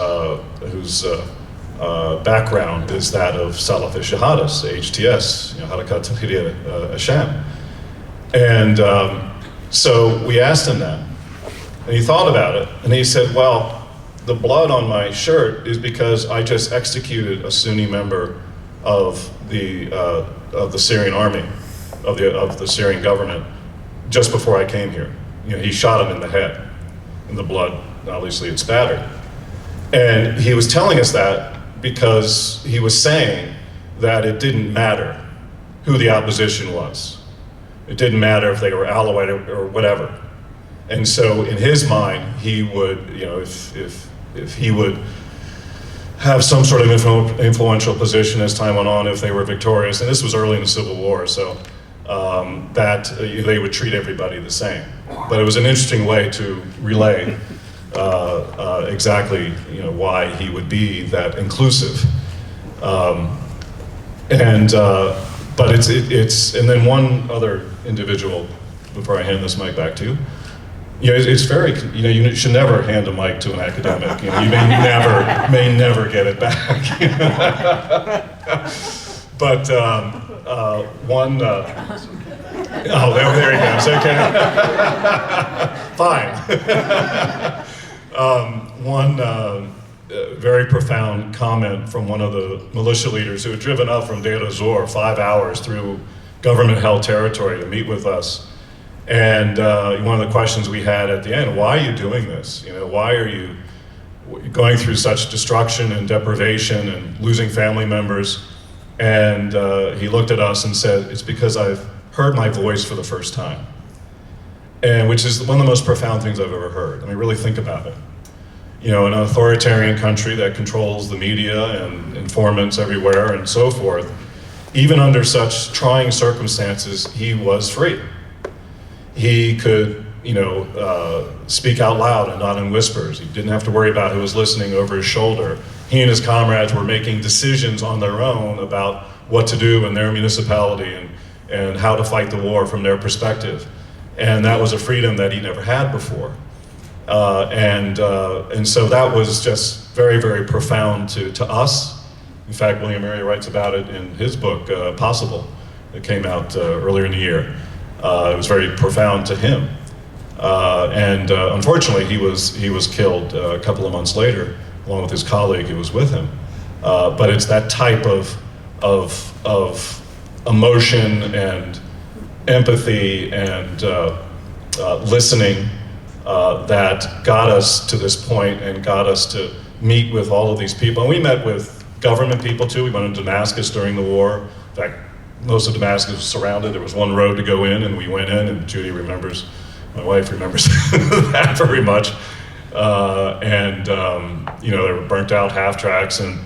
background is that of Salafist jihadists, HTS, Harakat Tahrir al-Sham. And so we asked him that, and he thought about it, and he said, well, the blood on my shirt is because I just executed a Sunni member of the Syrian army, of the Syrian government, just before I came here. He shot him in the head, and the blood, obviously, it spattered. And he was telling us that because he was saying that it didn't matter who the opposition was. It didn't matter if they were Alawite or whatever. And so in his mind, he would, if he would have some sort of influential position as time went on, if they were victorious, and this was early in the Civil War, so that they would treat everybody the same. But it was an interesting way to relay exactly why he would be that inclusive. But it's and then one other individual, before I hand this mic back to you. It's very, you should never hand a mic to an academic. You may never get it back. But one, oh, there he goes, okay. Fine. One very profound comment from one of the militia leaders who had driven up from Deir ez-Zor 5 hours through government-held territory to meet with us. And one of the questions we had at the end, why are you doing this? Why are you going through such destruction and deprivation and losing family members? And he looked at us and said, it's because I've heard my voice for the first time. And which is one of the most profound things I've ever heard. I mean, really think about it. An authoritarian country that controls the media and informants everywhere and so forth, even under such trying circumstances, he was free. He could, speak out loud and not in whispers. He didn't have to worry about who was listening over his shoulder. He and his comrades were making decisions on their own about what to do in their municipality and how to fight the war from their perspective. And that was a freedom that he never had before. And so that was just very, very profound to us. In fact, William Murray writes about it in his book, Possible. It came out earlier in the year. It was very profound to him. Unfortunately, he was killed a couple of months later, along with his colleague who was with him. But it's that type of emotion and empathy and listening that got us to this point and got us to meet with all of these people. And we met with government people too. We went to Damascus during the war. In fact, most of Damascus was surrounded. There was one road to go in, and we went in, and Judy remembers, my wife remembers that very much. There were burnt out half tracks and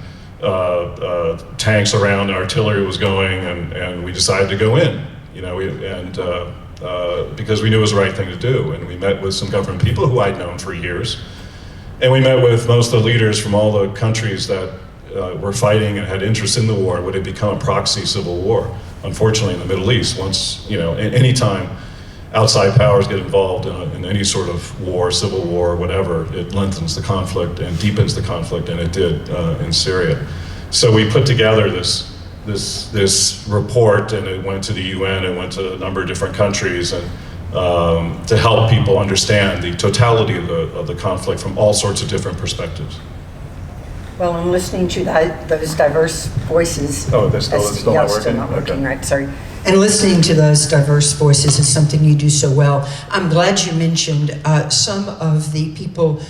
tanks around, and artillery was going, and we decided to go in, because we knew it was the right thing to do. And we met with some government people who I'd known for years. And we met with most of the leaders from all the countries that were fighting and had interest in the war. Would it become a proxy civil war? Unfortunately, in the Middle East, once, any time outside powers get involved in any sort of war, civil war, whatever, it lengthens the conflict and deepens the conflict, and it did in Syria. So we put together this report, and it went to the UN, it went to a number of different countries, and to help people understand the totality of the conflict from all sorts of different perspectives. Well, I'm listening to those diverse voices. Oh, it's still yeah, not working? still not working, Okay. right, sorry. And listening to those diverse voices is something you do so well. I'm glad you mentioned some of the people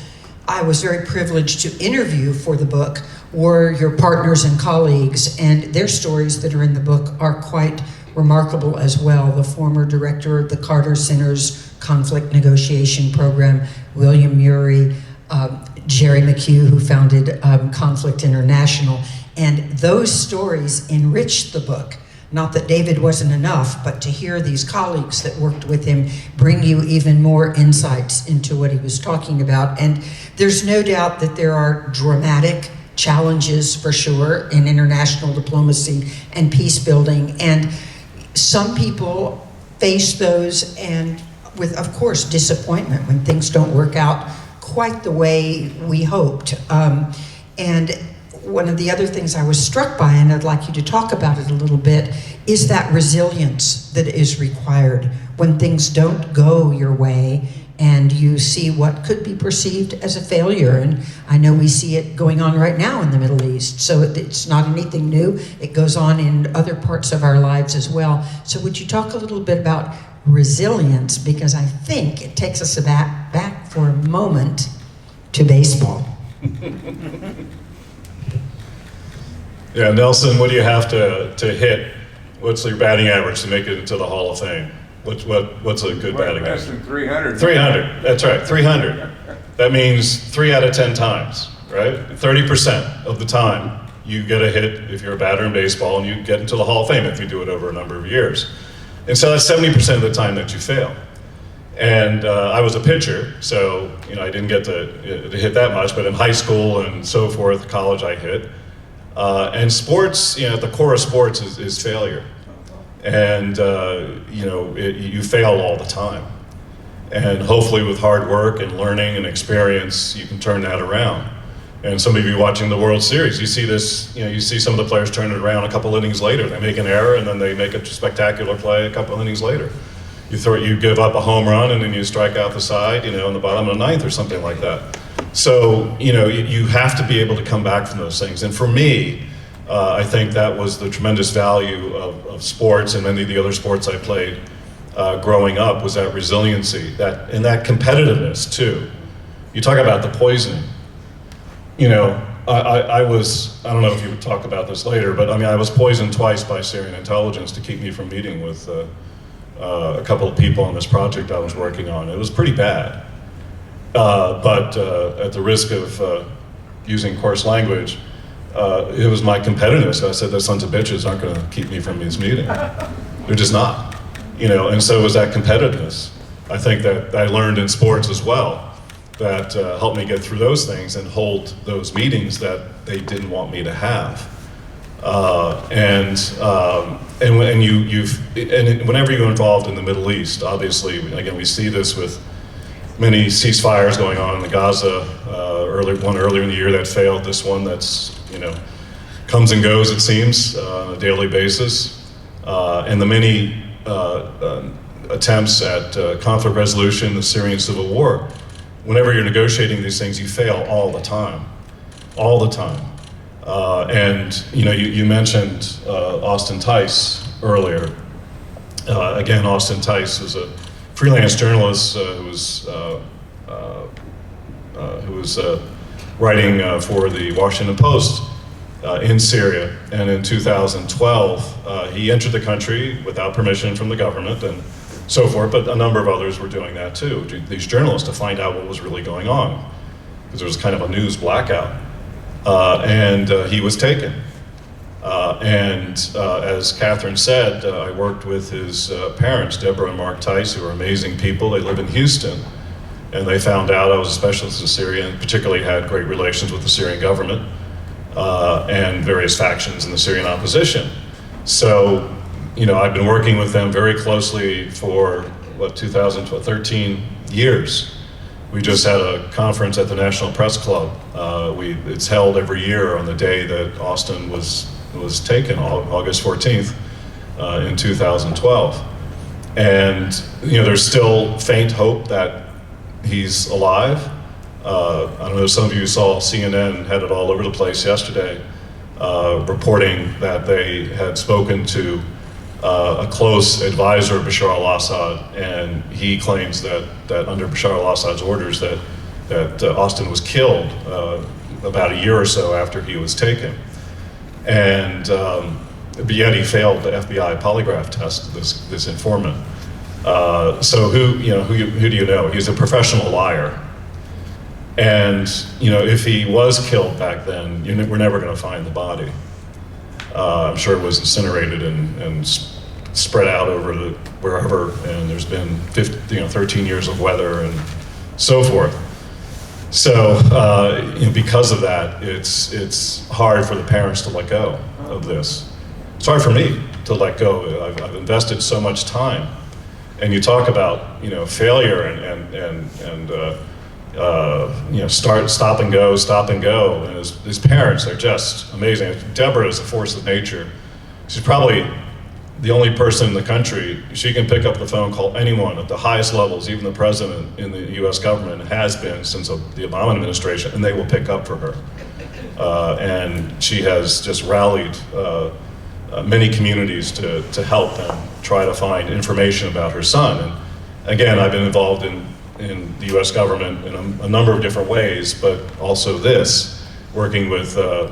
I was very privileged to interview for the book were your partners and colleagues, and their stories that are in the book are quite remarkable as well. The former director of the Carter Center's Conflict Negotiation Program, William Murray, Jerry McHugh, who founded Conflict International, and those stories enriched the book. Not that David wasn't enough, but to hear these colleagues that worked with him bring you even more insights into what he was talking about. And there's no doubt that there are dramatic challenges for sure in international diplomacy and peace building. And some people face those and with, of course, disappointment when things don't work out quite the way we hoped. And one of the other things I was struck by, and I'd like you to talk about it a little bit, is that resilience that is required when things don't go your way and you see what could be perceived as a failure. And I know we see it going on right now in the Middle East, so it's not anything new. It goes on in other parts of our lives as well. So would you talk a little bit about resilience, because I think it takes us back for a moment to baseball. Yeah, Nelson, what do you have to hit? What's your batting average to make it into the Hall of Fame? What's a good batting Less average? than 300. 300, that's right, 300. That means 3 out of 10 times, right? 30% of the time you get a hit if you're a batter in baseball, and you get into the Hall of Fame if you do it over a number of years. And so that's 70% of the time that you fail. And I was a pitcher, so I didn't get to hit that much, but in high school and so forth, college I hit. And sports, at the core of sports is failure. And you fail all the time. And hopefully with hard work and learning and experience, you can turn that around. And some of you watching the World Series, you see this, you see some of the players turn it around a couple innings later. They make an error and then they make a spectacular play a couple innings later. You give up a home run and then you strike out the side, in the bottom of the ninth or something like that. So, you have to be able to come back from those things. And for me, I think that was the tremendous value of sports and many of the other sports I played growing up, was that resiliency, and that competitiveness too. You talk about the poisoning. I don't know if you would talk about this later, but I was poisoned twice by Syrian intelligence to keep me from meeting with a couple of people on this project I was working on. It was pretty bad. But at the risk of using coarse language, it was my competitiveness. I said, those sons of bitches aren't going to keep me from this meeting. They're just not. And so it was that competitiveness, I think, that I learned in sports as well, that helped me get through those things and hold those meetings that they didn't want me to have. And whenever you're involved in the Middle East, obviously, again, we see this with many ceasefires going on in the Gaza, one earlier in the year that failed, this one that's, comes and goes, it seems, on a daily basis. And the many attempts at conflict resolution, the Syrian civil war. Whenever you're negotiating these things, you fail all the time. And you mentioned Austin Tice earlier. Again, Austin Tice was a freelance journalist who was writing for the Washington Post in Syria. And in 2012, he entered the country without permission from the government and so forth, but a number of others were doing that too, these journalists, to find out what was really going on, because there was kind of a news blackout. And he was taken. As Catherine said, I worked with his parents, Deborah and Mark Tice, who are amazing people. They live in Houston. And they found out I was a specialist in Syria, and particularly had great relations with the Syrian government and various factions in the Syrian opposition. So, I've been working with them very closely for, 13 years. We just had a conference at the National Press Club. It's held every year on the day that Austin was taken, August 14th, in 2012. And, there's still faint hope that he's alive. I don't know if some of you saw CNN had it all over the place yesterday, reporting that they had spoken to a close advisor of Bashar al-Assad, and he claims that under Bashar al-Assad's orders that Austin was killed about a year or so after he was taken. And but yet he failed the FBI polygraph test, this informant. So who do you know? He's a professional liar. And if he was killed back then, we're never going to find the body. I'm sure it was incinerated and spread out over wherever, and there's been 13 years of weather and so forth. So because of that, it's hard for the parents to let go of this. It's hard for me to let go. I've invested so much time, and you talk about failure and stop and go, and his parents are just amazing. Deborah is a force of nature. She's probably the only person in the country. She can pick up the phone, call anyone at the highest levels, even the president in the U.S. government, has been since the Obama administration, and they will pick up for her. And she has just rallied many communities to help them try to find information about her son. And again, I've been involved in the U.S. government in a number of different ways, but also working with a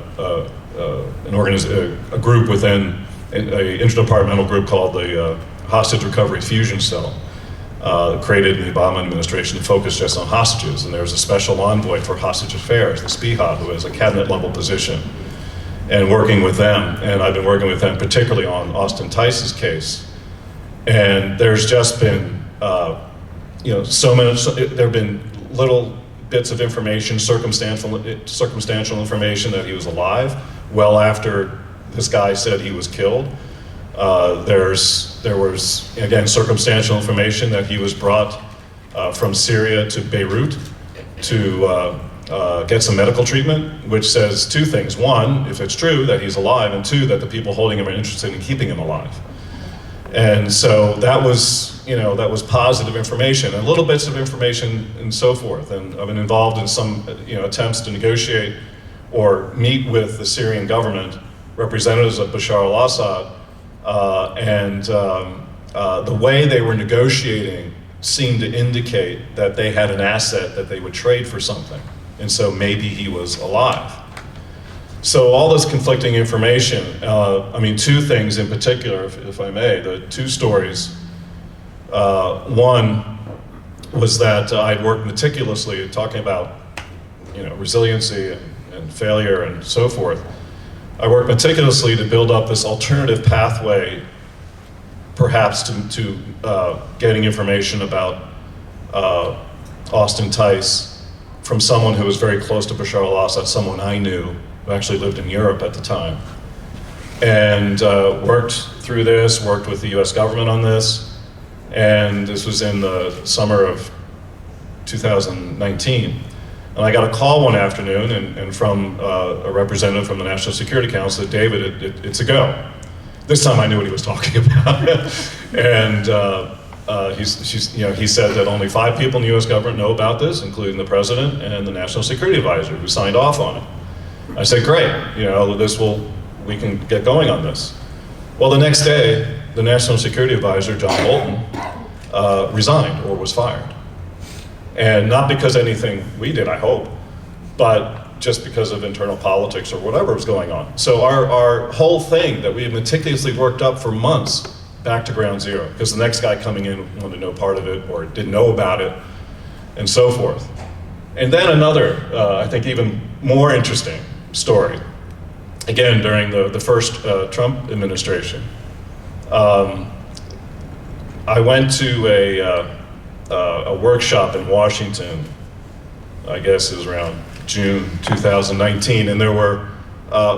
group within an interdepartmental group called the Hostage Recovery Fusion Cell, created in the Obama administration to focus just on hostages. And there's a special envoy for hostage affairs, the SPIHA, who has a cabinet level position, and working with them. And I've been working with them particularly on Austin Tice's case. And there's just been there have been little bits of information, circumstantial information that he was alive well after this guy said he was killed. There was, again, circumstantial information that he was brought from Syria to Beirut to get some medical treatment, which says two things. One, if it's true that he's alive, and two, that the people holding him are interested in keeping him alive. And so that was positive information, and little bits of information and so forth. And I've been involved in some attempts to negotiate or meet with the Syrian government, representatives of Bashar al-Assad, and the way they were negotiating seemed to indicate that they had an asset that they would trade for something, and so maybe he was alive. So all this conflicting information, two things in particular, if I may, the two stories. One was that I'd worked meticulously, talking about resiliency and failure and so forth. I worked meticulously to build up this alternative pathway, perhaps to getting information about Austin Tice from someone who was very close to Bashar al-Assad, someone I knew, who actually lived in Europe at the time. And worked through this, worked with the US government on this, and this was in the summer of 2019. And I got a call one afternoon and from a representative from the National Security Council that, David, it's a go. This time I knew what he was talking about. And he said that only 5 people in the US government know about this, including the president and the National Security Advisor, who signed off on it. I said, great, we can get going on this. Well, the next day, the National Security Advisor, John Bolton, resigned or was fired. And not because anything we did, I hope, but just because of internal politics or whatever was going on. So our whole thing that we had meticulously worked up for months, back to ground zero, because the next guy coming in wanted no part of it or didn't know about it, and so forth. And then another, I think even more interesting story, again, during the first Trump administration. I went to a workshop in Washington, I guess it was around June 2019, and there were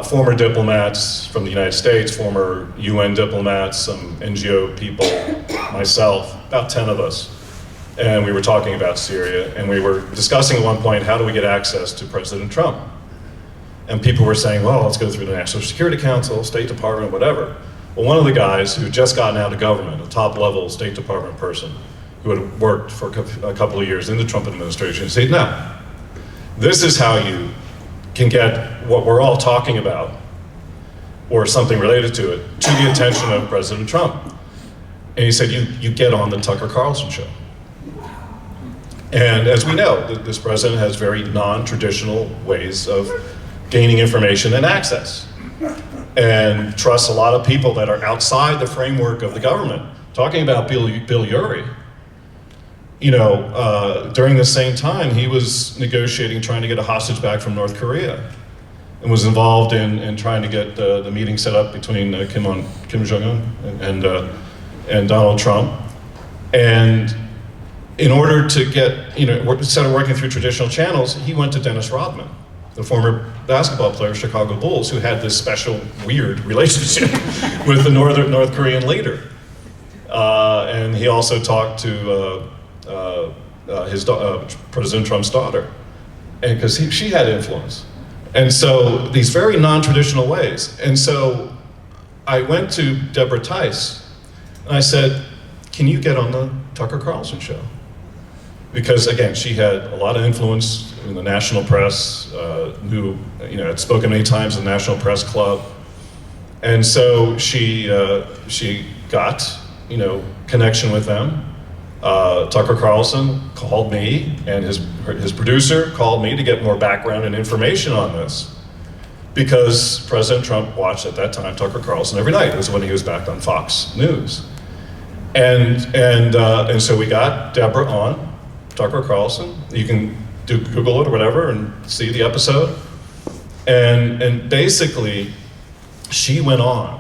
former diplomats from the United States, former UN diplomats, some NGO people, myself, about 10 of us. And we were talking about Syria, and we were discussing at one point, how do we get access to President Trump? And people were saying, well, let's go through the National Security Council, State Department, whatever. Well, one of the guys who had just gotten out of government, a top-level State Department person, who had worked for a couple of years in the Trump administration, said, no, This is how you can get what we're all talking about, or something related to it, to the attention of President Trump. And he said, you get on the Tucker Carlson show. And as we know, this president has very non-traditional ways of gaining information and access, and trusts a lot of people that are outside the framework of the government. Talking about Bill Urey, you know, during the same time, he was negotiating, trying to get a hostage back from North Korea, and was involved in trying to get the meeting set up between Kim Jong-un and Donald Trump. And in order to get, you know, instead of working through traditional channels, he went to Dennis Rodman, the former basketball player of Chicago Bulls, who had this special, weird relationship with the North Korean leader. And he also talked to President Trump's daughter, and because she had influence. And so these very non-traditional ways. And so I went to Deborah Tice, and I said, can you get on the Tucker Carlson show? Because again, she had a lot of influence in the national press, had spoken many times in the National Press Club. And so she got, connection with them. Tucker Carlson called me, and his producer called me to get more background and information on this, because President Trump watched at that time Tucker Carlson every night. It was when he was back on Fox News, and so we got Deborah on Tucker Carlson. You can Google it or whatever and see the episode, and basically she went on.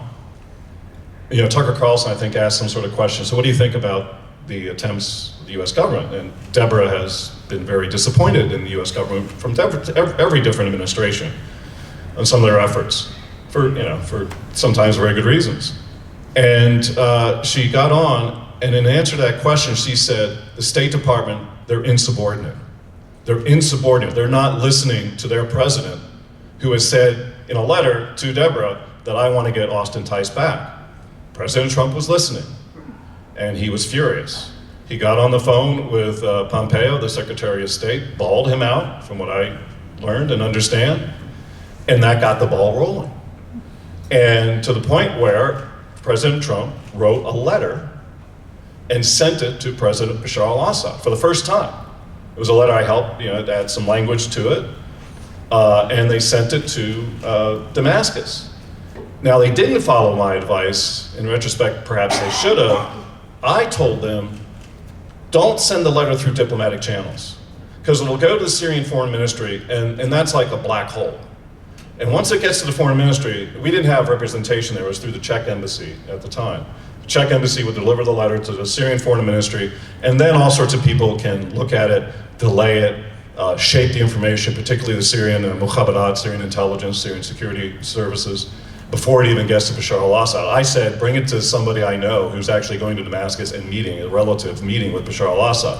Tucker Carlson, I think, asked some sort of question. So what do you think about the attempts of the U.S. government? And Deborah has been very disappointed in the U.S. government from every different administration on some of their efforts for sometimes very good reasons. And she got on, and in answer to that question, she said, the State Department, they're insubordinate. They're insubordinate. They're not listening to their president, who has said in a letter to Deborah that I want to get Austin Tice back. President Trump was listening, and he was furious. He got on the phone with Pompeo, the Secretary of State, bawled him out, from what I learned and understand, and that got the ball rolling. And to the point where President Trump wrote a letter and sent it to President Bashar al-Assad for the first time. It was a letter I helped, to add some language to it, and they sent it to Damascus. Now, they didn't follow my advice. In retrospect, perhaps they should have. I told them, don't send the letter through diplomatic channels, because it'll go to the Syrian Foreign Ministry, and that's like a black hole. And once it gets to the Foreign Ministry, we didn't have representation there. It was through the Czech embassy at the time. The Czech embassy would deliver the letter to the Syrian Foreign Ministry, and then all sorts of people can look at it, delay it, shape the information, particularly the Syrian mukhabarat, Syrian intelligence, Syrian security services, before it even gets to Bashar al-Assad. I said, bring it to somebody I know who's actually going to Damascus and a relative meeting with Bashar al-Assad.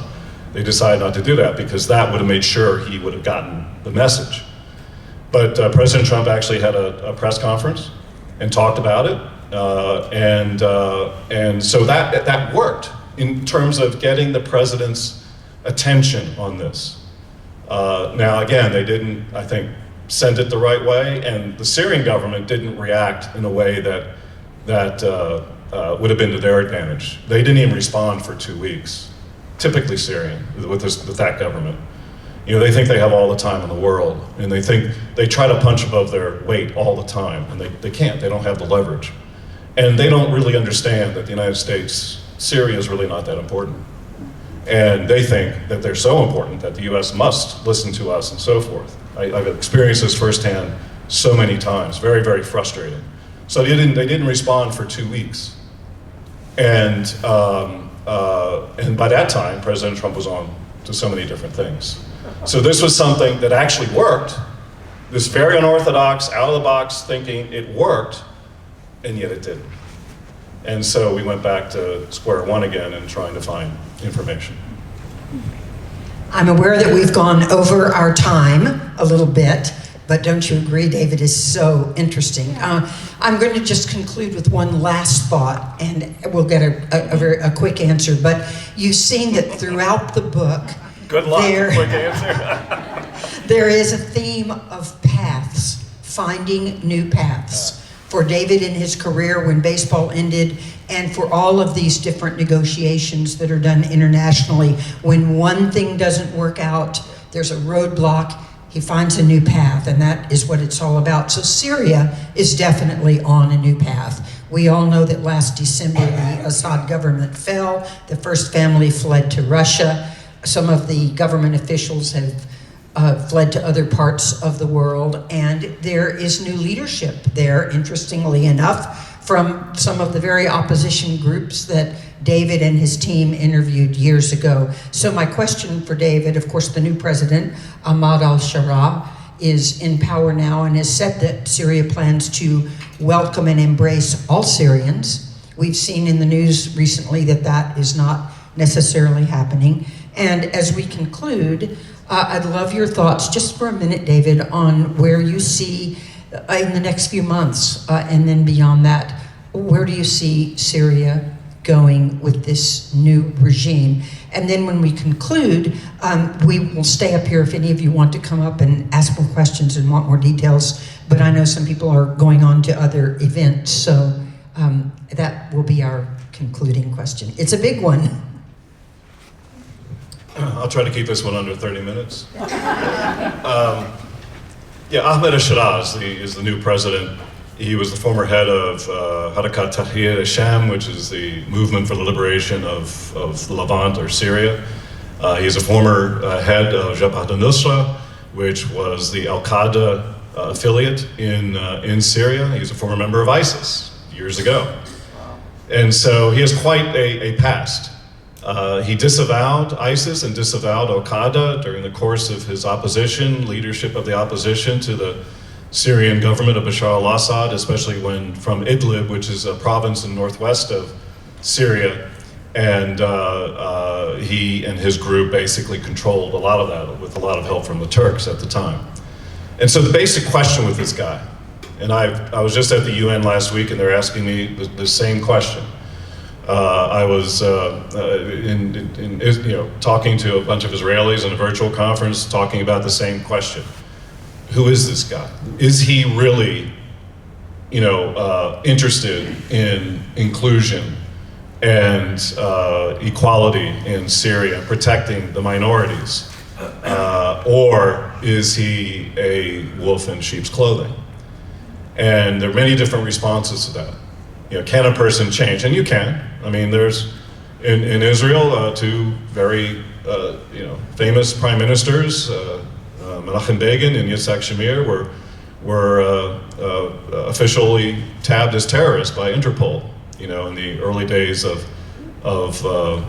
They decided not to do that, because that would have made sure he would have gotten the message. But President Trump actually had a press conference and talked about it, and so that worked in terms of getting the president's attention on this. Now, again, they didn't, I think, send it the right way, and the Syrian government didn't react in a way that would have been to their advantage. They didn't even respond for 2 weeks. Typically Syrian with that government. They think they have all the time in the world, and they try to punch above their weight all the time, and they can't. They don't have the leverage, and they don't really understand that the United States, Syria is really not that important. And they think that they're so important that the U.S. must listen to us and so forth. I've experienced this firsthand so many times, very, very frustrating. So they didn't respond for 2 weeks. And by that time, President Trump was on to so many different things. So this was something that actually worked. This very unorthodox, out-of-the-box thinking, it worked, and yet it didn't. And so we went back to square one again and trying to find information. I'm aware that we've gone over our time a little bit, but don't you agree, David, is so interesting. I'm going to just conclude with one last thought, and we'll get a quick answer. But you've seen that throughout the book, Good luck. There- Quick answer. There is a theme of paths, finding new paths. For David in his career when baseball ended, and for all of these different negotiations that are done internationally, when one thing doesn't work out, there's a roadblock, he finds a new path, and that is what it's all about. So Syria is definitely on a new path. We all know that last December the Assad government fell, the first family fled to Russia. Some of the government officials have fled to other parts of the world, and there is new leadership there, interestingly enough, from some of the very opposition groups that David and his team interviewed years ago. So my question for David, of course, the new president, Ahmad al-Sharaa, is in power now and has said that Syria plans to welcome and embrace all Syrians. We've seen in the news recently that that is not necessarily happening. And as we conclude, I'd love your thoughts, just for a minute, David, on where you see in the next few months, and then beyond that, where do you see Syria going with this new regime? And then when we conclude, we will stay up here if any of you want to come up and ask more questions and want more details, but I know some people are going on to other events, so that will be our concluding question. It's a big one. I'll try to keep this one under 30 minutes. Yeah, Ahmed al-Sharaa is the new president. He was the former head of Harakat Tahrir al-Sham, which is the movement for the liberation of the Levant or Syria. He is a former head of Jabhat al-Nusra, which was the al-Qaeda affiliate in Syria. He's a former member of ISIS years ago. And so he has quite a past. He disavowed ISIS and disavowed al-Qaeda during the course of his leadership of the opposition to the Syrian government of Bashar al-Assad, especially when from Idlib, which is a province in northwest of Syria, and he and his group basically controlled a lot of that with a lot of help from the Turks at the time. And so the basic question with this guy, and I was just at the UN last week and they're asking me the same question. I was talking to a bunch of Israelis in a virtual conference talking about the same question. Who is this guy? Is he really, interested in inclusion and equality in Syria, protecting the minorities? Or is he a wolf in sheep's clothing? And there are many different responses to that. Can a person change? And you can. I mean, there's in Israel two very famous prime ministers, Menachem Begin and Yitzhak Shamir, were officially tabbed as terrorists by Interpol. In the early days of the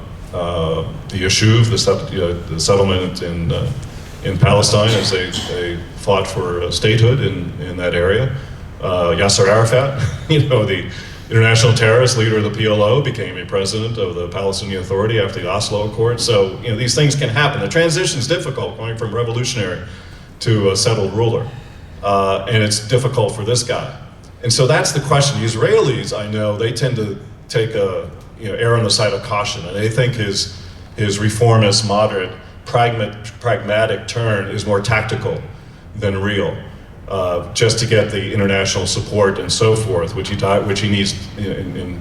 Yeshuv, the settlement in Palestine, as they fought for statehood in that area. Yasser Arafat, the international terrorist leader of the PLO, became a president of the Palestinian Authority after the Oslo Accord. So, these things can happen. The transition is difficult, going from revolutionary to a settled ruler. And it's difficult for this guy. And so that's the question. The Israelis, I know, they tend to take err on the side of caution. And they think his reformist, moderate, pragmatic turn is more tactical than real. Just to get the international support and so forth, which he needs in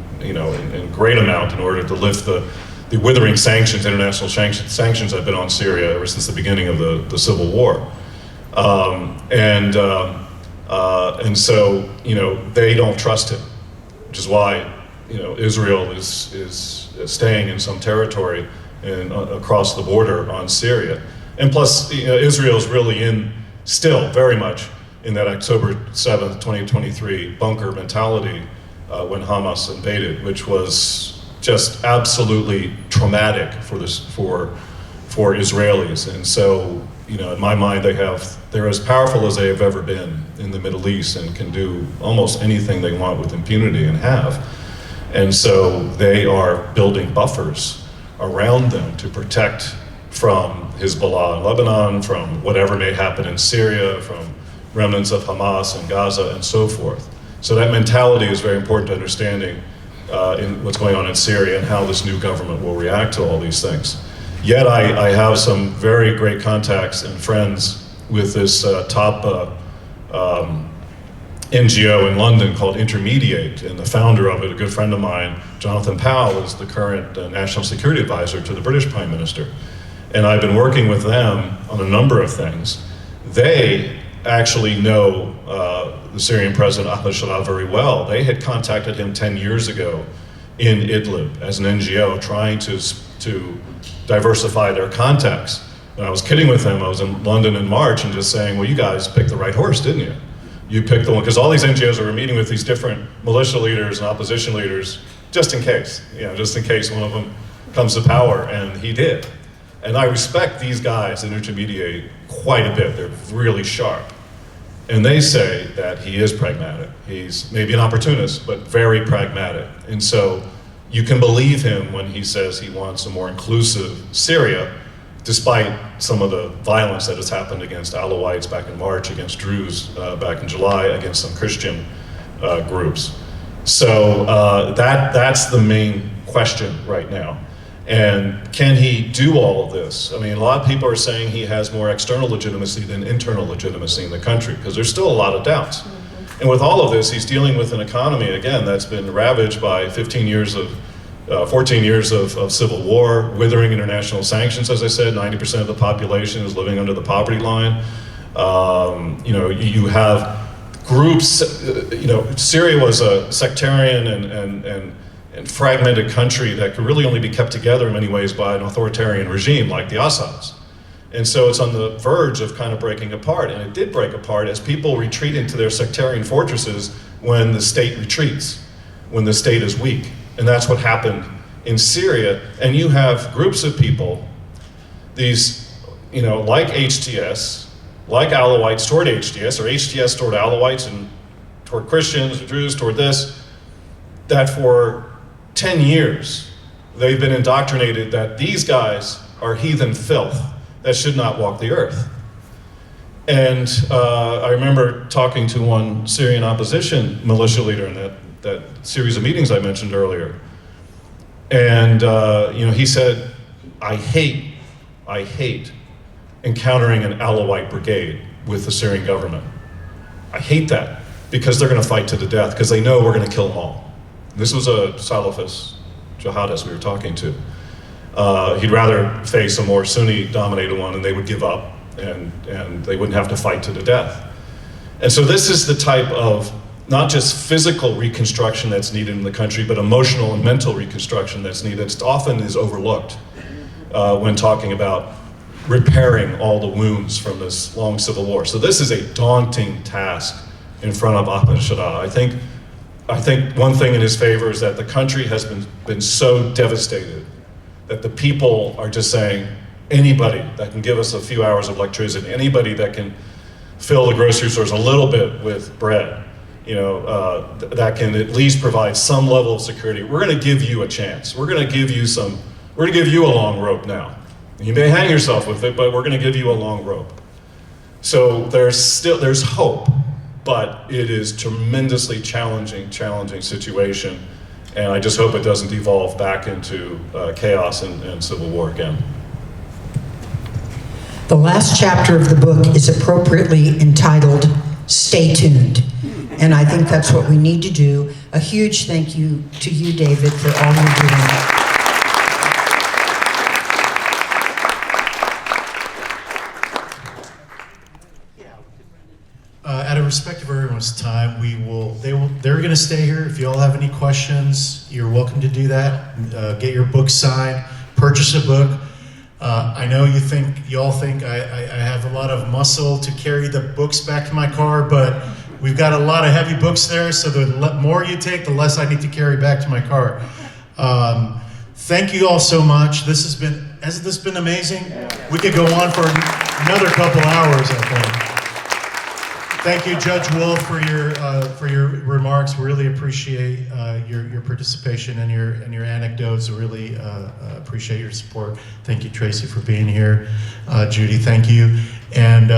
great amount in order to lift the withering international sanctions have been on Syria ever since the beginning of the civil war, and so they don't trust him, which is why Israel is staying in some territory and across the border on Syria, and plus Israel is really still very much in that October 7th, 2023 bunker mentality when Hamas invaded, which was just absolutely traumatic for Israelis. And so, in my mind, they're as powerful as they have ever been in the Middle East and can do almost anything they want with impunity and have. And so they are building buffers around them to protect from Hezbollah in Lebanon, from whatever may happen in Syria, from remnants of Hamas and Gaza and so forth. So that mentality is very important to understanding in what's going on in Syria and how this new government will react to all these things. Yet I have some very great contacts and friends with this top NGO in London called Intermediate, and the founder of it, a good friend of mine, Jonathan Powell, is the current National Security Advisor to the British Prime Minister. And I've been working with them on a number of things. They actually know the Syrian President al-Shabaab very well. They had contacted him 10 years ago in Idlib as an NGO, trying to diversify their contacts. And I was kidding with him. I was in London in March and just saying, well, you guys picked the right horse, didn't you? You picked the one, because all these NGOs were meeting with these different militia leaders and opposition leaders, just in case, just in case one of them comes to power, and he did. And I respect these guys in Intermediate quite a bit. They're really sharp. And they say that he is pragmatic. He's maybe an opportunist, but very pragmatic. And so you can believe him when he says he wants a more inclusive Syria, despite some of the violence that has happened against Alawites back in March, against Druze back in July, against some Christian groups. So that's the main question right now. And can he do all of this? I mean, a lot of people are saying he has more external legitimacy than internal legitimacy in the country, because there's still a lot of doubts. And with all of this, he's dealing with an economy, again, that's been ravaged by 14 years of civil war, withering international sanctions. As I said, 90% of the population is living under the poverty line. You have groups, Syria was a sectarian and fragmented country that could really only be kept together in many ways by an authoritarian regime like the Assads. And so it's on the verge of kind of breaking apart, and it did break apart as people retreat into their sectarian fortresses when the state retreats, when the state is weak. And that's what happened in Syria. And you have groups of people, these, like HTS, like Alawites toward HTS, or HTS toward Alawites and toward Christians, or Druze toward this, that for 10 years they've been indoctrinated that these guys are heathen filth that should not walk the earth. And I remember talking to one Syrian opposition militia leader in that series of meetings I mentioned earlier. And he said, I hate encountering an Alawite brigade with the Syrian government. I hate that, because they're going to fight to the death, because they know we're going to kill them all. This was a Salafist jihadist we were talking to. He'd rather face a more Sunni-dominated one, and they would give up, and they wouldn't have to fight to the death. And so this is the type of not just physical reconstruction that's needed in the country, but emotional and mental reconstruction that's needed. It often is overlooked when talking about repairing all the wounds from this long civil war. So this is a daunting task in front of al-Shabaab. I think one thing in his favor is that the country has been so devastated that the people are just saying, anybody that can give us a few hours of electricity, anybody that can fill the grocery stores a little bit with bread, that can at least provide some level of security, we're going to give you a chance. We're going to give you a long rope now. You may hang yourself with it, but we're going to give you a long rope. So there's hope, but it is tremendously challenging situation. And I just hope it doesn't devolve back into chaos and civil war again. The last chapter of the book is appropriately entitled, Stay Tuned. And I think that's what we need to do. A huge thank you to you, David, for all you're doing. Out of respect for everyone's time, they're going to stay here. If you all have any questions, you're welcome to do that. Get your book signed, purchase a book. I know you all think I have a lot of muscle to carry the books back to my car, but we've got a lot of heavy books there, so the more you take, the less I need to carry back to my car. Thank you all so much. Hasn't this been amazing? We could go on for another couple hours, I think. Thank you, Judge Wolff, for your remarks. We really appreciate your participation and your anecdotes. We really appreciate your support. Thank you, Tracy, for being here. Judy, thank you. And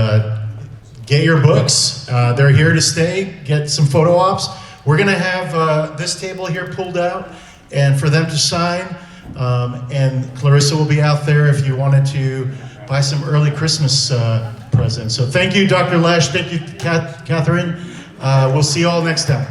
get your books. They're here to stay. Get some photo ops. We're going to have this table here pulled out and for them to sign. And Clarissa will be out there if you wanted to buy some early Christmas presents. So thank you, Dr. Lesch. Thank you, Catherine. We'll see you all next time.